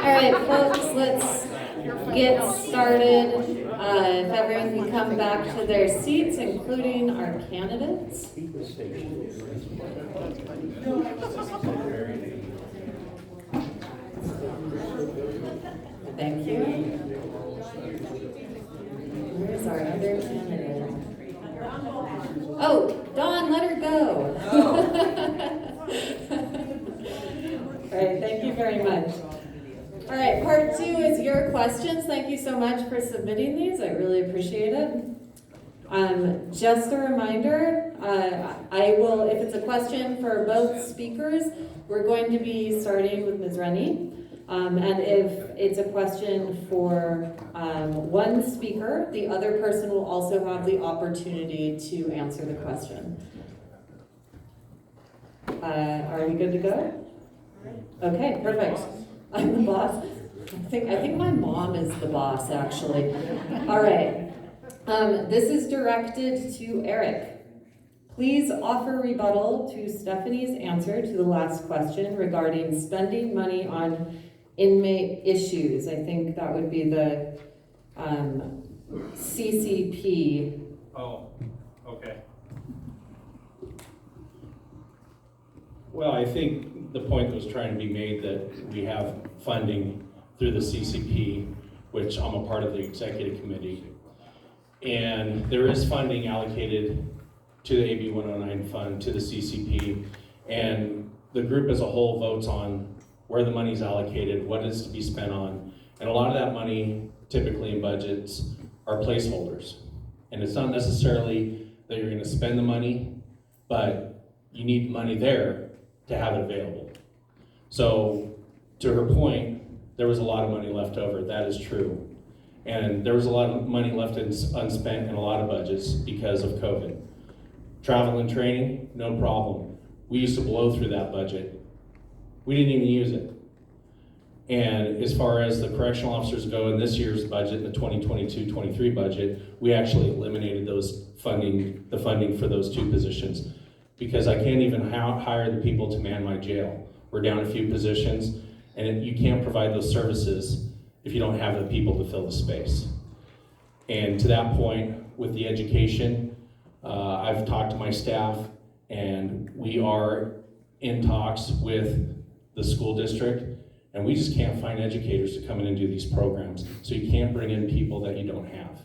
All right, folks, let's get started. If everyone can come back to their seats, including our candidates. Thank you. Where's our other candidate? Oh, Dawn, let her go. All right, thank you very much. All right, part 2 is your questions. Thank you so much for submitting these. I really appreciate it. Just a reminder, I will, if it's a question for both speakers, we're going to be starting with Ms. Rennie. And if it's a question for one speaker, the other person will also have the opportunity to answer the question. Are we good to go? Okay, perfect. I'm the boss. I think my mom is the boss, actually. All right. This is directed to Eric. Please offer rebuttal to Stephanie's answer to the last question regarding spending money on inmate issues. I think that would be the CCP. Oh, okay. Well, I think the point that was trying to be made that we have funding through the CCP, which I'm a part of the executive committee, and there is funding allocated to the AB 109 fund, to the CCP, and the group as a whole votes on where the money's allocated, what is to be spent on, and a lot of that money, typically in budgets, are placeholders. And it's not necessarily that you're gonna spend the money, but you need money there to have it available. So, to her point, there was a lot of money left over, that is true. And there was a lot of money left unspent in a lot of budgets because of COVID. Travel and training, no problem. We used to blow through that budget. We didn't even use it. And as far as the correctional officers go, in this year's budget, the 2022-23 budget, we actually eliminated the funding for those 2 positions, because I can't even hire the people to man my jail. We're down a few positions, and you can't provide those services if you don't have the people to fill the space. And to that point, with the education, I've talked to my staff, and we are in talks with the school district, and we just can't find educators to come in and do these programs. So you can't bring in people that you don't have.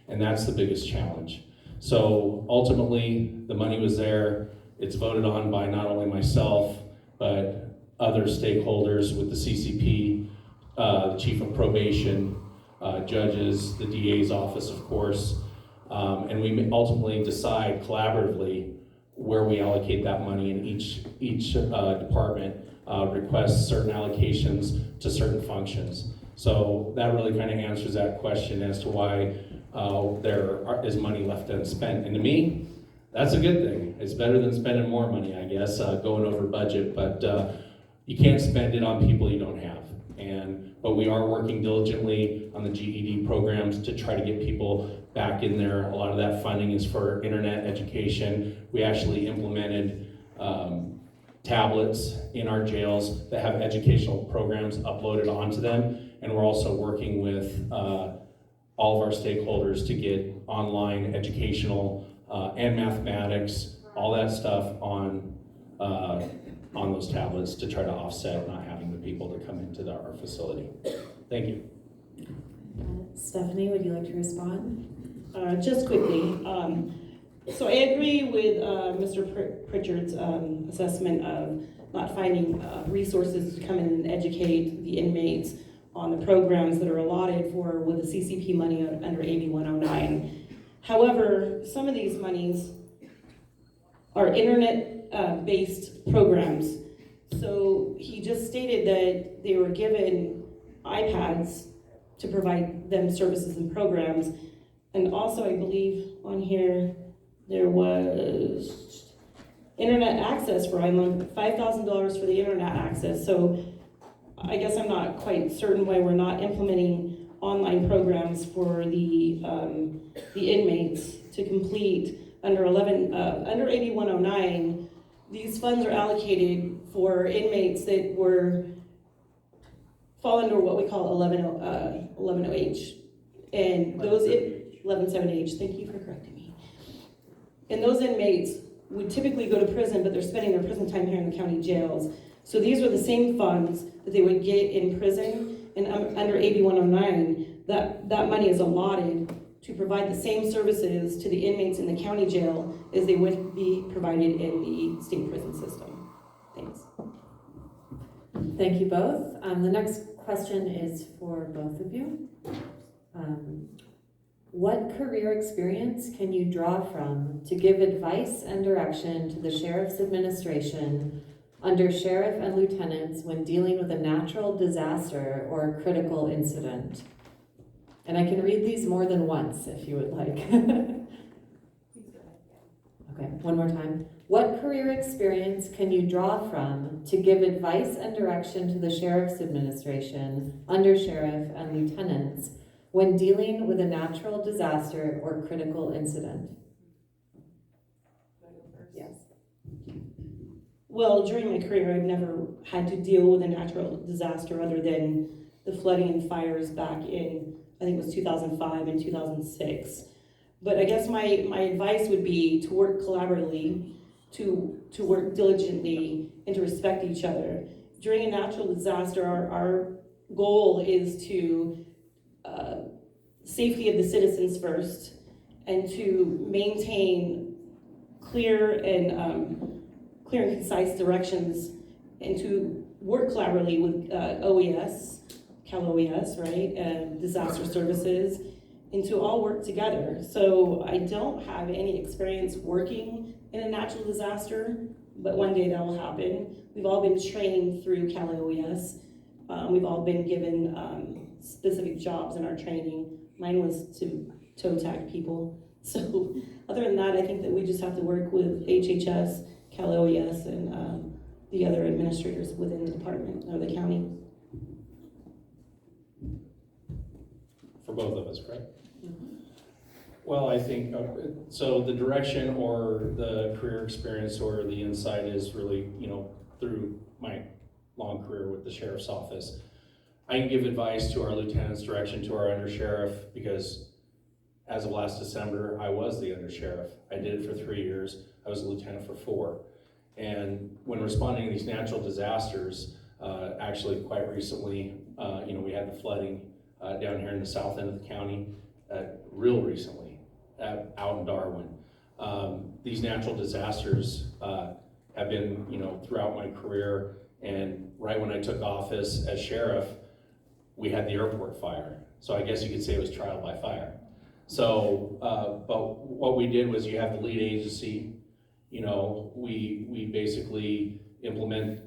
And that's the biggest challenge. So ultimately, the money was there. It's voted on by not only myself, but other stakeholders with the CCP, the chief of probation, judges, the DA's office, of course. And we ultimately decide collaboratively where we allocate that money, and each department requests certain allocations to certain functions. So that really kind of answers that question as to why there is money left unspent. And to me, that's a good thing. It's better than spending more money, I guess, going over budget, but you can't spend it on people you don't have. But we are working diligently on the GED programs to try to get people back in there. A lot of that funding is for internet education. We actually implemented tablets in our jails that have educational programs uploaded onto them. And we're also working with all of our stakeholders to get online educational and mathematics, all that stuff on those tablets to try to offset not having the people to come into our facility. Thank you. Stephanie, would you like to respond? Just quickly, so I agree with Mr. Pritchard's assessment of not finding resources to come in and educate the inmates on the programs that are allotted for with the CCP money under AB 109. However, some of these monies are internet-based programs. So he just stated that they were given iPads to provide them services and programs. And also, I believe on here, there was internet access for $5,000 for the internet access. So I guess I'm not quite certain why we're not implementing online programs for the inmates to complete under AB 109. These funds are allocated for inmates that fall under what we call 11-0H. And those 11-7H, thank you for correcting me. And those inmates would typically go to prison, but they're spending their prison time here in the county jails. So these were the same funds that they would get in prison, and under AB 109, that money is allotted to provide the same services to the inmates in the county jail as they would be provided in the state prison system. Thanks. Thank you both. The next question is for both of you. What career experience can you draw from to give advice and direction to the Sheriff's Administration under Sheriff and Lieutenants when dealing with a natural disaster or a critical incident? And I can read these more than once if you would like. Okay, one more time. What career experience can you draw from to give advice and direction to the Sheriff's Administration, under Sheriff and Lieutenants, when dealing with a natural disaster or critical incident? Yes. Well, during my career, I've never had to deal with a natural disaster other than the flooding and fires back in, I think it was 2005 and 2006. But I guess my advice would be to work collaboratively, to work diligently, and to respect each other. During a natural disaster, our goal is to safety of the citizens first, and to maintain clear and concise directions, and to work collaboratively with OES, Cal OES, right, and disaster services, and to all work together. So I don't have any experience working in a natural disaster, but one day that will happen. We've all been trained through Cal OES. We've all been given specific jobs in our training. Mine was to toe tag people. So other than that, I think that we just have to work with HHS, Cal OES, and the other administrators within the department or the county. for both of us, correct? Well, I think, so the direction or the career experience or the insight is really, through my long career with the sheriff's office. I can give advice to our lieutenant's direction, to our undersheriff, because as of last December, I was the undersheriff. I did it for 3 years. I was a lieutenant for 4. And when responding to these natural disasters, actually quite recently, we had the flooding down here in the south end of the county, real recently, out in Darwin. These natural disasters have been, throughout my career, and right when I took office as sheriff, we had the airport fire. So I guess you could say it was trial by fire. So, but what we did was you have the lead agency, we basically implement,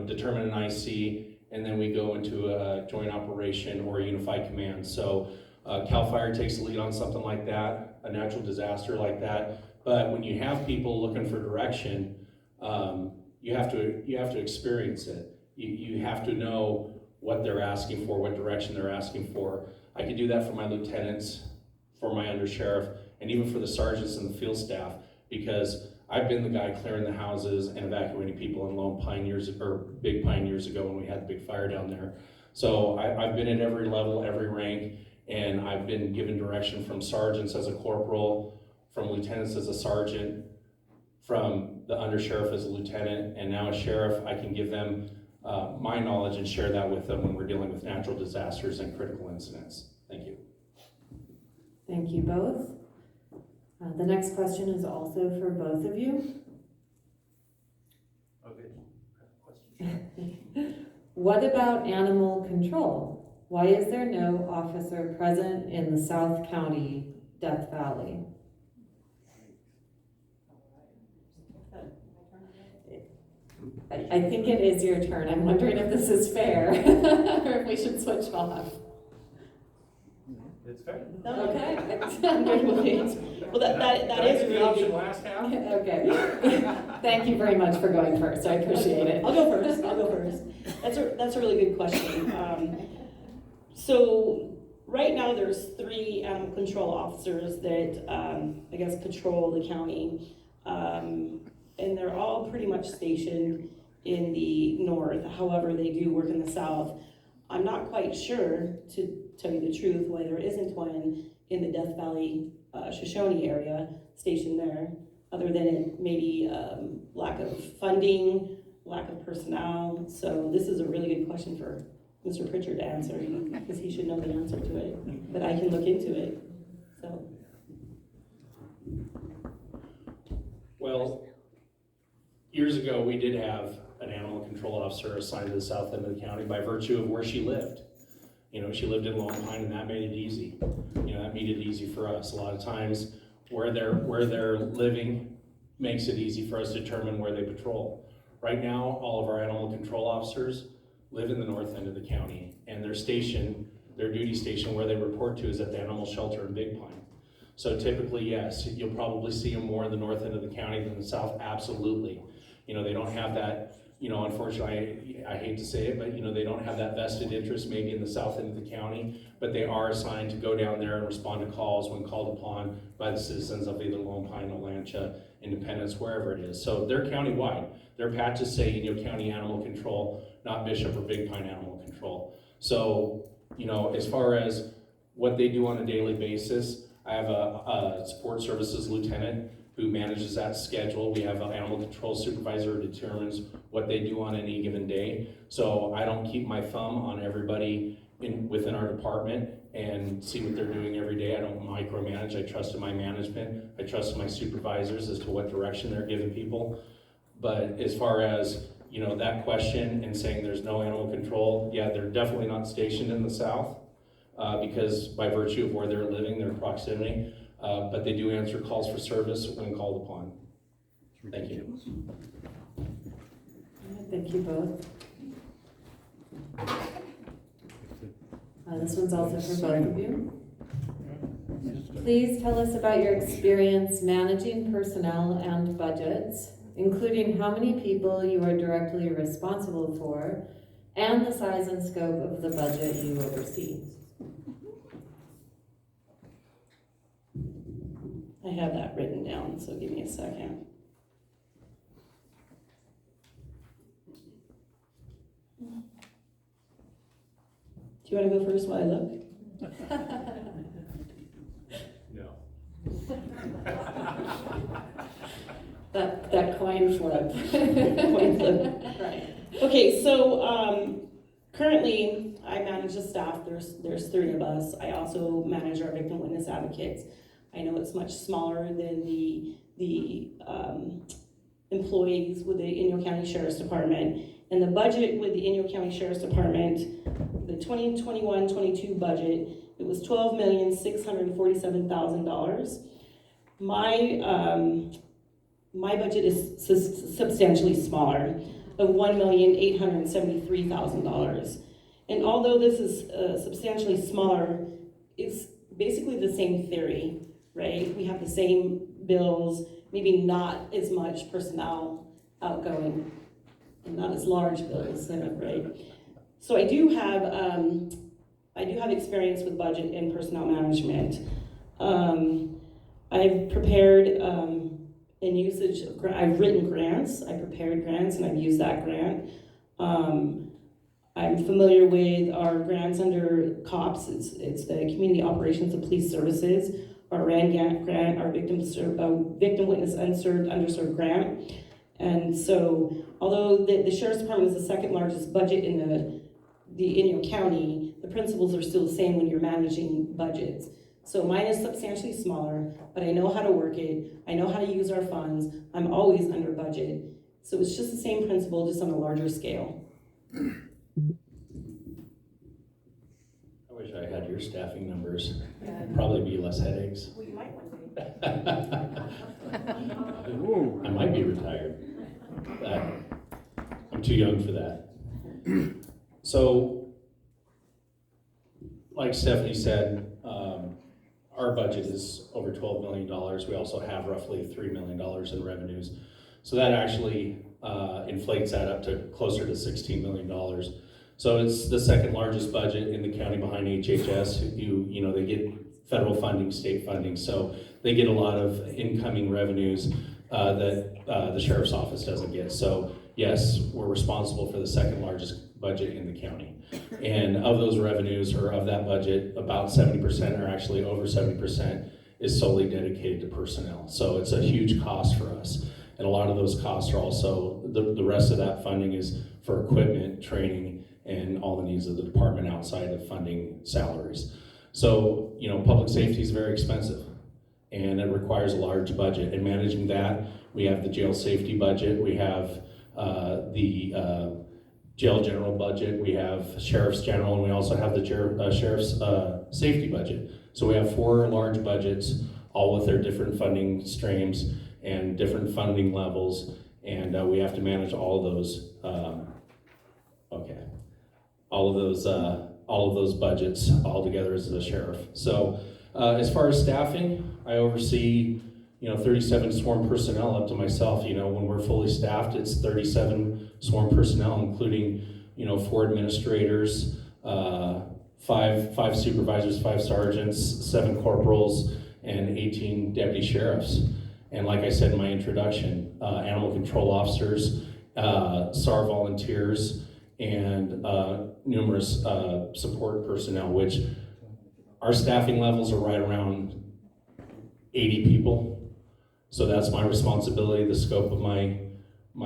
determine an IC, and then we go into a joint operation or a unified command. So CAL FIRE takes the lead on something like that, a natural disaster like that. But when you have people looking for direction, you have to experience it. You have to know what they're asking for, what direction they're asking for. I could do that for my lieutenants, for my undersheriff, and even for the sergeants and the field staff, because I've been the guy clearing the houses and evacuating people in Lone Pine Big Pine years ago when we had the big fire down there. So I've been at every level, every rank, and I've been given direction from sergeants as a corporal, from lieutenants as a sergeant, from the undersheriff as a lieutenant, and now as sheriff. I can give them my knowledge and share that with them when we're dealing with natural disasters and critical incidents. Thank you. Thank you both. The next question is also for both of you. Okay. What about animal control? Why is there no officer present in the South County Death Valley? I think it is your turn. I'm wondering if this is fair or if we should switch off. It's fair. Okay. I'm good with it. Well, that is a really good. Last half? Okay. Thank you very much for going first. I appreciate it. I'll go first. That's a really good question. So right now there's 3 animal control officers that I guess patrol the county, and they're all pretty much stationed in the north. However, they do work in the south. I'm not quite sure, to tell you the truth, why there isn't one in the Death Valley, Shoshone area stationed there, other than it maybe lack of funding, lack of personnel. So this is a really good question for Mr. Pritchard to answer, because he should know the answer to it, but I can look into it. So. Well, years ago, we did have an animal control officer assigned to the south end of the county by virtue of where she lived. She lived in Lone Pine, and that made it easy. That made it easy for us. A lot of times, where they're living makes it easy for us to determine where they patrol. Right now, all of our animal control officers live in the north end of the county, and their duty station where they report to is at the animal shelter in Big Pine. So typically, yes, you'll probably see them more in the north end of the county than the south, absolutely. They don't have that, unfortunately, I hate to say it, but they don't have that vested interest maybe in the south end of the county, but they are assigned to go down there and respond to calls when called upon by the citizens of either Lone Pine, Olancha, Independence, wherever it is. So they're county-wide. Their patches say Inyo County Animal Control, not Bishop or Big Pine Animal Control. So, as far as what they do on a daily basis, I have a support services lieutenant who manages that schedule. We have an animal control supervisor who determines what they do on any given day. So I don't keep my thumb on everybody within our department and see what they're doing every day. I don't micromanage. I trust in my management. I trust in my supervisors as to what direction they're giving people. But as far as that question and saying there's no animal control, yeah, they're definitely not stationed in the south because by virtue of where they're living, their proximity. But they do answer calls for service when called upon. Thank you. Thank you both. This one's also for both of you. Please tell us about your experience managing personnel and budgets, including how many people you are directly responsible for, and the size and scope of the budget you oversee. I have that written down, so give me a second. Do you want to go first while I look? No. That coin flip. Coin flip. Right. Okay, so currently I manage the staff. There's 3 of us. I also manage our victim witness advocates. I know it's much smaller than the employees with the Inyo County Sheriff's Department. And the budget with the Inyo County Sheriff's Department, the 2021-22 budget, it was $12,647,000. My budget is substantially smaller, of $1,873,000. And although this is substantially smaller, it's basically the same theory, right? We have the same bills, maybe not as much personnel outgoing, and not as large bills, right? So I do have experience with budget and personnel management. I've prepared I've written grants. I prepared grants and I've used that grant. I'm familiar with our grants under COPS. It's the Community Operations and Police Services, our RAN grant, our Victim Witness Underserved grant. And so, although the Sheriff's Department is the second largest budget in the Inyo County, the principles are still the same when you're managing budgets. So mine is substantially smaller, but I know how to work it. I know how to use our funds. I'm always under budget. So it's just the same principle, just on a larger scale. I wish I had your staffing numbers. Probably be less headaches. Well, you might one day. I might be retired. I'm too young for that. So, like Stephanie said, our budget is over $12 million. We also have roughly $3 million in revenues. So that actually inflates that up to closer to $16 million. So it's the second largest budget in the county behind HHS. You know, they get federal funding, state funding, so they get a lot of incoming revenues that the sheriff's office doesn't get. So yes, we're responsible for the second largest budget in the county. And of those revenues, or of that budget, about 70%, or actually over 70%, is solely dedicated to personnel. So it's a huge cost for us. And a lot of those costs are also, the rest of that funding is for equipment, training, and all the needs of the department outside of funding salaries. So, you know, public safety is very expensive, and it requires a large budget. And managing that, we have the jail safety budget, we have the jail general budget, we have sheriff's general, and we also have the sheriff's safety budget. So we have 4 large budgets, all with their different funding streams and different funding levels, and we have to manage all of those. All of those budgets all together as the sheriff. So as far as staffing, I oversee 37 sworn personnel up to myself. When we're fully staffed, it's 37 sworn personnel, including 4 administrators, 5 supervisors, 5 sergeants, 7 corporals, and 18 deputy sheriffs. And like I said in my introduction, animal control officers, SAR volunteers, and numerous support personnel, which our staffing levels are right around 80 people. So that's my responsibility. The scope of my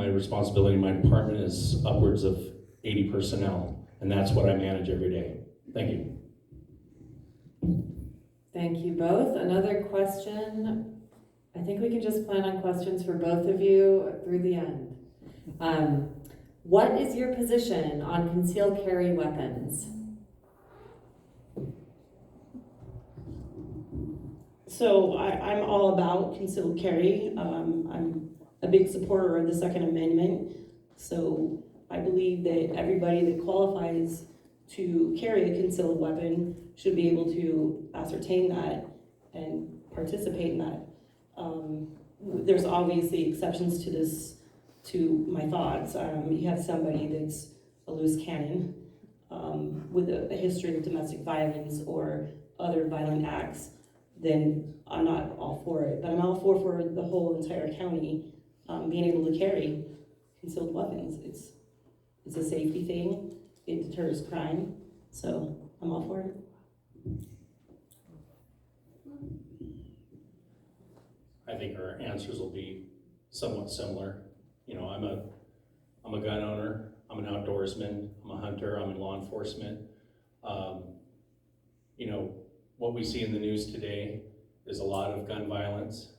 responsibility in my department is upwards of 80 personnel, and that's what I manage every day. Thank you. Thank you both. Another question. I think we can just plan on questions for both of you through the end. What is your position on concealed carry weapons? So I'm all about concealed carry. I'm a big supporter of the Second Amendment. So I believe that everybody that qualifies to carry a concealed weapon should be able to ascertain that and participate in that. There's obviously exceptions to this, to my thoughts. You have somebody that's a loose cannon with a history of domestic violence or other violent acts. then I'm not all for it. But I'm all for the whole entire county being able to carry concealed weapons. It's a safety thing. It deters crime. So I'm all for it. I think our answers will be somewhat similar. You know, I'm a gun owner, I'm an outdoorsman, I'm a hunter, I'm in law enforcement. You know, what we see in the news today is a lot of gun violence,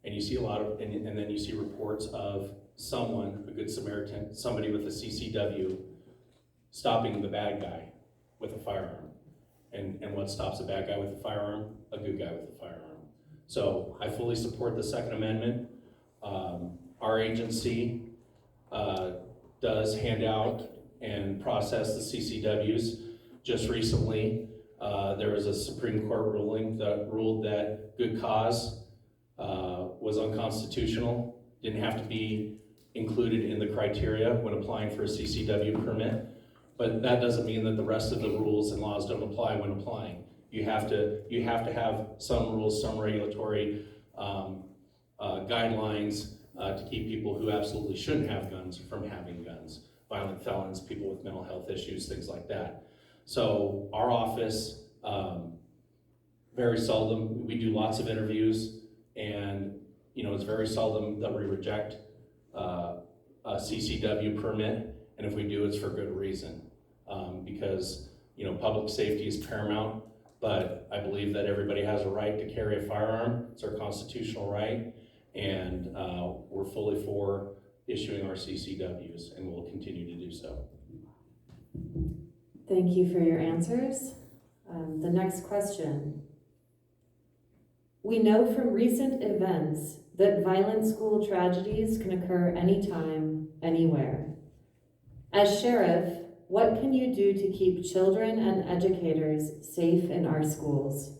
and you see a lot of, and then you see reports of someone, a good Samaritan, somebody with a CCW, stopping the bad guy with a firearm. And what stops a bad guy with a firearm? A good guy with a firearm. So I fully support the Second Amendment. Our agency does hand out and process the CCWs. Just recently, there was a Supreme Court ruling that ruled that good cause was unconstitutional, didn't have to be included in the criteria when applying for a CCW permit. But that doesn't mean that the rest of the rules and laws don't apply when applying. You have to have some rules, some regulatory guidelines to keep people who absolutely shouldn't have guns from having guns. Violent felons, people with mental health issues, things like that. So our office, very seldom, we do lots of interviews, and you know, it's very seldom that we reject a CCW permit, and if we do, it's for good reason. Because you know, public safety is paramount, but I believe that everybody has a right to carry a firearm. It's our constitutional right, and we're fully for issuing our CCWs, and we'll continue to do so. Thank you for your answers. The next question. We know from recent events that violent school tragedies can occur anytime, anywhere. As sheriff, what can you do to keep children and educators safe in our schools?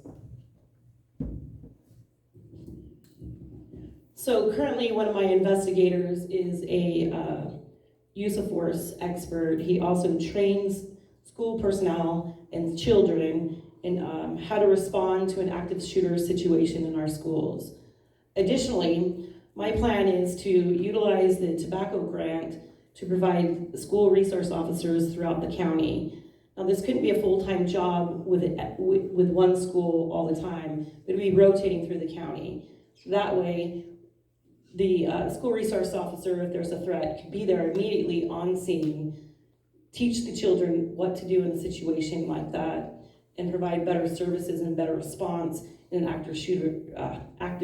So currently one of my investigators is a use of force expert. He also trains school personnel and children in how to respond to an active shooter situation in our schools. Additionally, my plan is to utilize the tobacco grant to provide school resource officers throughout the county. Now, this couldn't be a full-time job with one school all the time, but it'd be rotating through the county. That way, the school resource officer, if there's a threat, could be there immediately on scene, teach the children what to do in a situation like that, and provide better services and better response in an active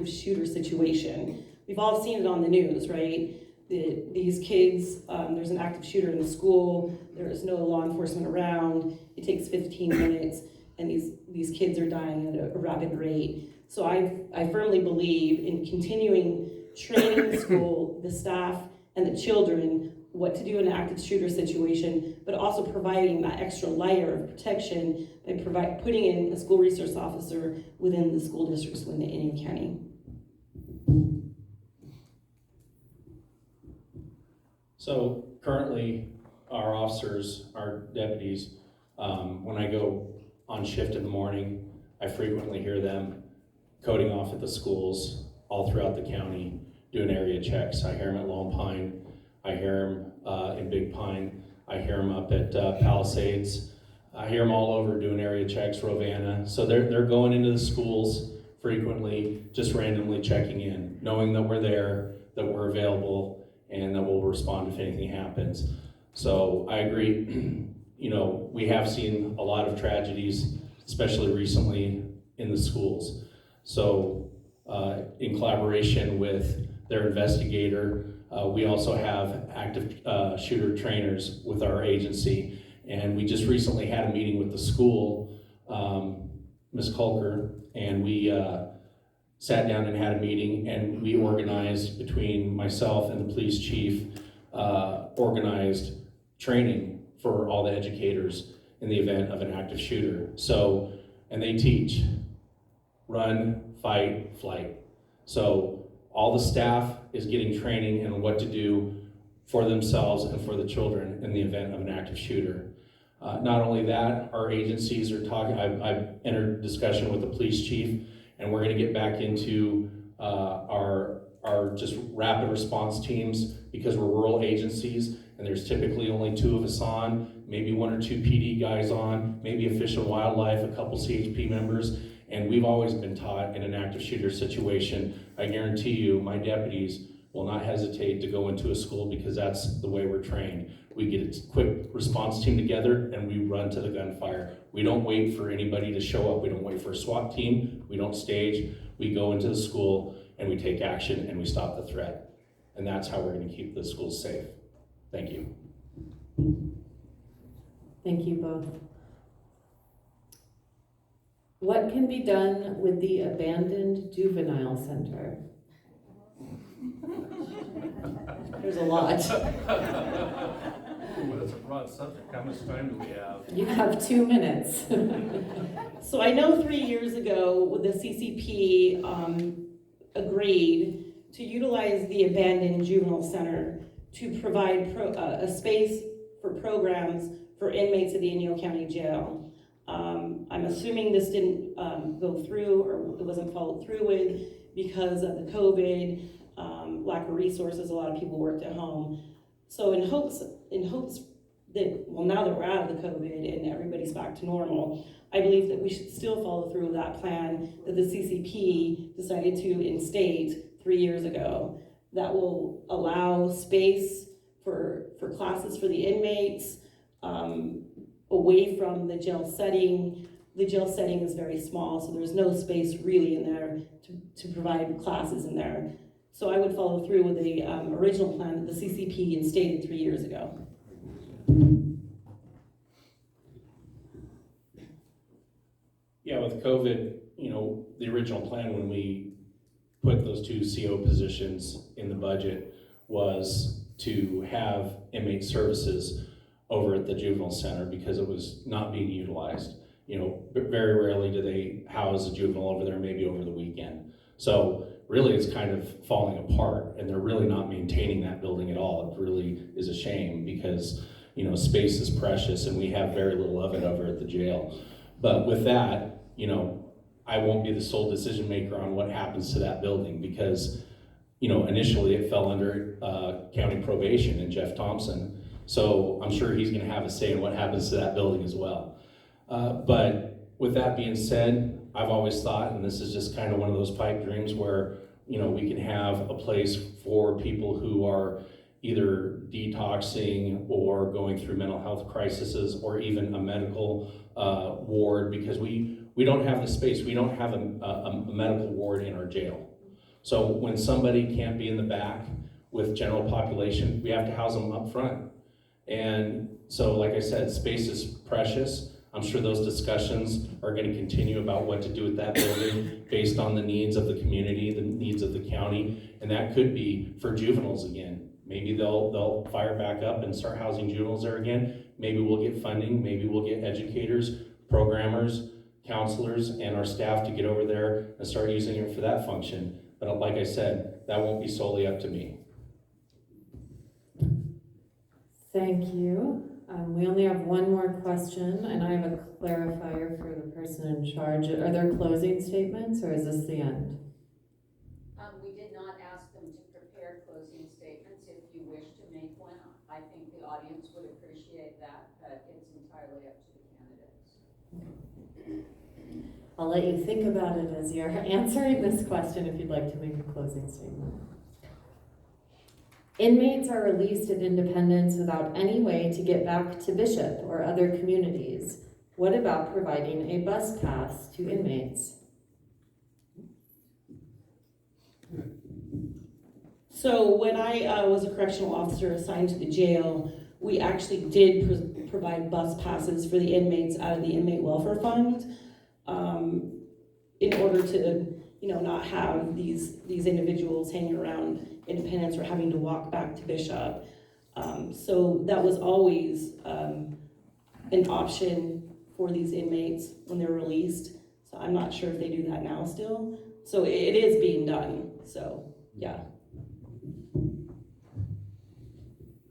shooter situation. We've all seen it on the news, right? These kids, there's an active shooter in the school, there is no law enforcement around, it takes 15 minutes, and these kids are dying at a rapid rate. So I firmly believe in continuing training the school, the staff, and the children what to do in an active shooter situation, but also providing that extra layer of protection by putting in a school resource officer within the school districts within Inyo County. So currently, our officers, our deputies, when I go on shift in the morning, I frequently hear them coding off at the schools all throughout the county, doing area checks. I hear them at Lone Pine, I hear them in Big Pine, I hear them up at Palisades, I hear them all over doing area checks, Rovana. So they're going into the schools frequently, just randomly checking in, knowing that we're there, that we're available, and that we'll respond if anything happens. So I agree, you know, we have seen a lot of tragedies, especially recently in the schools. So in collaboration with their investigator, we also have active shooter trainers with our agency. And we just recently had a meeting with the school, Ms. Culker, and we sat down and had a meeting, and we organized between myself and the police chief, organized training for all the educators in the event of an active shooter. So, and they teach run, fight, flight. So all the staff is getting training in what to do for themselves and for the children in the event of an active shooter. Not only that, our agencies are talking, I've entered discussion with the police chief, And we're gonna get back into our just rapid response teams, because we're rural agencies and there's typically only 2 of us on, maybe 1 or 2 PD guys on, maybe a Fish and Wildlife, a couple CHP members. And we've always been taught in an active shooter situation, I guarantee you, my deputies will not hesitate to go into a school, because that's the way we're trained. We get a quick response team together and we run to the gunfire. We don't wait for anybody to show up. We don't wait for a SWAT team. We don't stage. We go into the school and we take action and we stop the threat. And that's how we're going to keep the schools safe. Thank you. Thank you both. What can be done with the abandoned juvenile center? There's a lot. Well, that's a broad subject. How much time do we have? You have 2 minutes. So I know 3 years ago, the CCP agreed to utilize the abandoned juvenile center to provide a space for programs for inmates of the Inyo County Jail. I'm assuming this didn't go through, or it wasn't followed through with because of the COVID, lack of resources. A lot of people worked at home. So in hopes that, well, now that we're out of the COVID and everybody's back to normal, I believe that we should still follow through with that plan that the CCP decided to instate 3 years ago, that will allow space for classes for the inmates, away from the jail setting. The jail setting is very small, so there's no space really in there to provide classes in there. So I would follow through with the original plan that the CCP instated 3 years ago. Yeah, with COVID, the original plan when we put those 2 CO positions in the budget was to have inmate services over at the juvenile center, because it was not being utilized. Very rarely do they house a juvenile over there, maybe over the weekend. So really it's kind of falling apart, and they're really not maintaining that building at all. It really is a shame, because space is precious and we have very little of it over at the jail. But with that, I won't be the sole decision maker on what happens to that building, because initially it fell under county probation and Jeff Thompson. So I'm sure he's going to have a say in what happens to that building as well. But with that being said, I've always thought, and this is just kind of one of those pipe dreams, where we can have a place for people who are either detoxing or going through mental health crises, or even a medical ward, because we don't have the space. We don't have a medical ward in our jail. So when somebody can't be in the back with general population, we have to house them up front. And so, like I said, space is precious. I'm sure those discussions are going to continue about what to do with that building based on the needs of the community, the needs of the county, and that could be for juveniles again. Maybe they'll fire back up and start housing juveniles there again. Maybe we'll get funding. Maybe we'll get educators, programmers, counselors, and our staff to get over there and start using it for that function. But like I said, that won't be solely up to me. Thank you. We only have one more question, and I have a clarifier for the person in charge. Are there closing statements, or is this the end? We did not ask them to prepare closing statements. If you wish to make one, I think the audience would appreciate that, but it's entirely up to the candidates. I'll let you think about it as you're answering this question if you'd like to make a closing statement. Inmates are released at Independence without any way to get back to Bishop or other communities. What about providing a bus pass to inmates? So when I was a correctional officer assigned to the jail, we actually did provide bus passes for the inmates out of the inmate welfare fund, in order to not have these individuals hanging around Independence or having to walk back to Bishop. So that was always an option for these inmates when they're released. So I'm not sure if they do that now still. So it is being done, so yeah.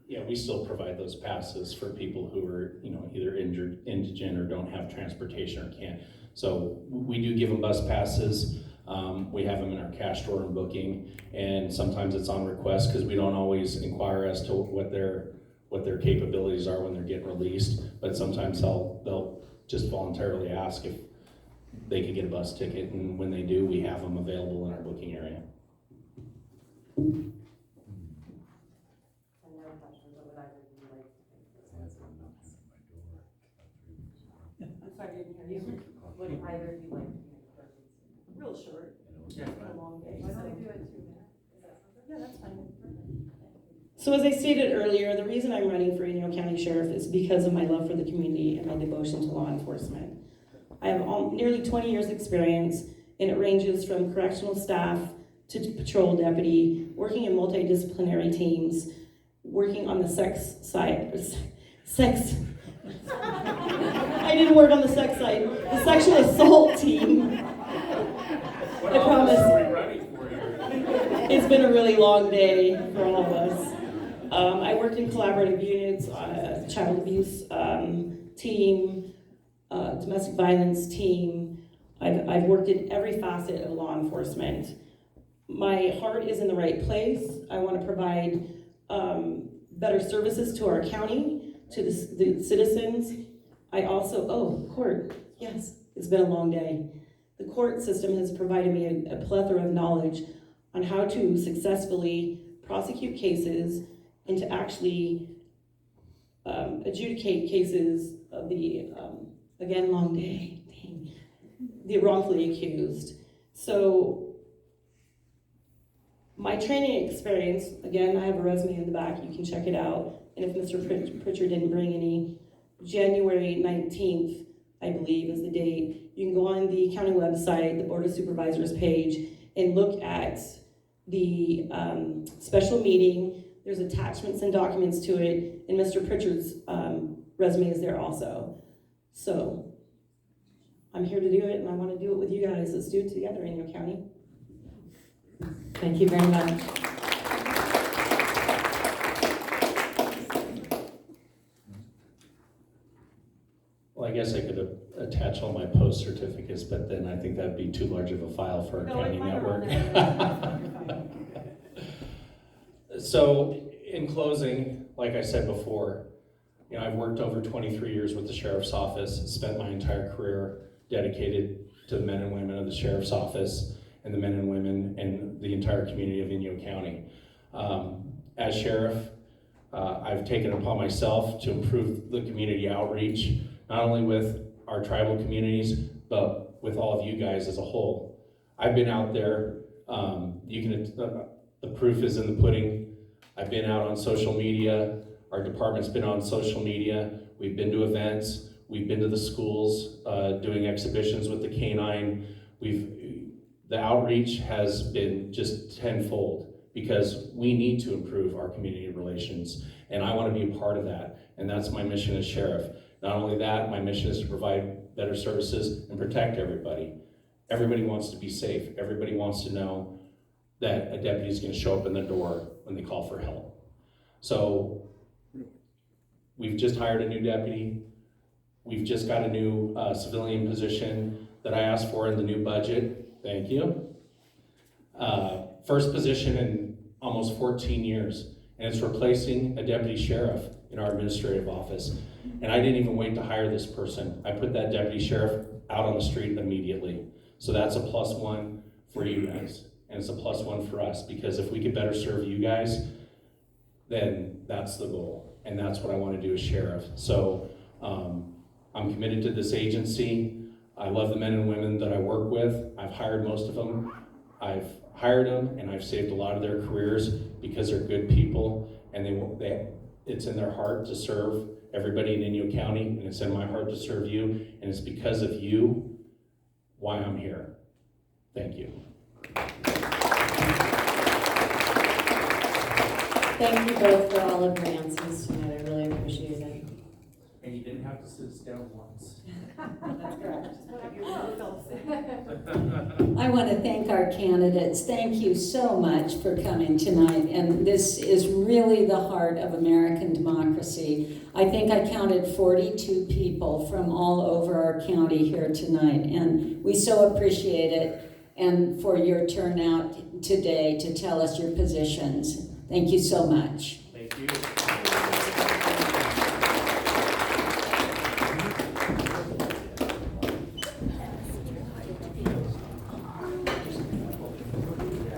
Yeah, we still provide those passes for people who are, either injured, indigent, or don't have transportation or can't. So we do give them bus passes. We have them in our cash drawer and booking, and sometimes it's on request because we don't always inquire as to what their capabilities are when they're getting released. But sometimes they'll just voluntarily ask if they could get a bus ticket, and when they do, we have them available in our booking area. I didn't hear you. Would either of you like to make a person? Real short. A long day. Why don't we do it 2 minutes? Yeah, that's fine. So as I stated earlier, the reason I'm running for Inyo County Sheriff is because of my love for the community and my devotion to law enforcement. I have nearly 20 years experience, and it ranges from correctional staff to patrol deputy, working in multidisciplinary teams, working on the sex side, I didn't work on the sex side, the sexual assault team. I promise. It's been a really long day for all of us. I worked in collaborative units, child abuse team, domestic violence team. I've worked in every facet of law enforcement. My heart is in the right place. I want to provide better services to our county, to the citizens. I also, court, yes, it's been a long day. The court system has provided me a plethora of knowledge on how to successfully prosecute cases and to actually adjudicate cases of the, again, long day, the wrongfully accused. So my training experience, again, I have a resume in the back, you can check it out. And if Mr. Pritchard didn't bring any, January 19th, I believe is the date. You can go on the county website, the Board of Supervisors page, and look at the special meeting. There's attachments and documents to it, and Mr. Pritchard's resume is there also. So I'm here to do it, and I want to do it with you guys. Let's do it together in your county. Thank you very much. Well, I guess I could attach all my post certificates, but then I think that'd be too large of a file for our county network. So, in closing, like I said before, I've worked over 23 years with the Sheriff's Office, spent my entire career dedicated to the men and women of the Sheriff's Office and the men and women and the entire community of Inyo County. As Sheriff, I've taken it upon myself to improve the community outreach, not only with our tribal communities, but with all of you guys as a whole. I've been out there, the proof is in the pudding. I've been out on social media, our department's been on social media, we've been to events, we've been to the schools, doing exhibitions with the canine. The outreach has been just tenfold because we need to improve our community relations, and I want to be a part of that, and that's my mission as sheriff. Not only that, my mission is to provide better services and protect everybody. Everybody wants to be safe. Everybody wants to know that a deputy is going to show up in the door when they call for help. So we've just hired a new deputy. We've just got a new civilian position that I asked for in the new budget. Thank you. First position in almost 14 years, and it's replacing a deputy sheriff in our administrative office. And I didn't even wait to hire this person. I put that deputy sheriff out on the street immediately. So that's a +1 for you guys, and it's a +1 for us, because if we could better serve you guys, then that's the goal, and that's what I want to do as sheriff. So I'm committed to this agency. I love the men and women that I work with. I've hired most of them. I've hired them, and I've saved a lot of their careers because they're good people, and it's in their heart to serve everybody in Inyo County, and it's in my heart to serve you, and it's because of you why I'm here. Thank you. Thank you both for all of your answers tonight. I really appreciate it. And you didn't have to sit us down once. That's correct. I want to thank our candidates. Thank you so much for coming tonight. And this is really the heart of American democracy. I think I counted 42 people from all over our county here tonight, and we so appreciate it. and for your turnout today to tell us your positions. Thank you so much. Thank you.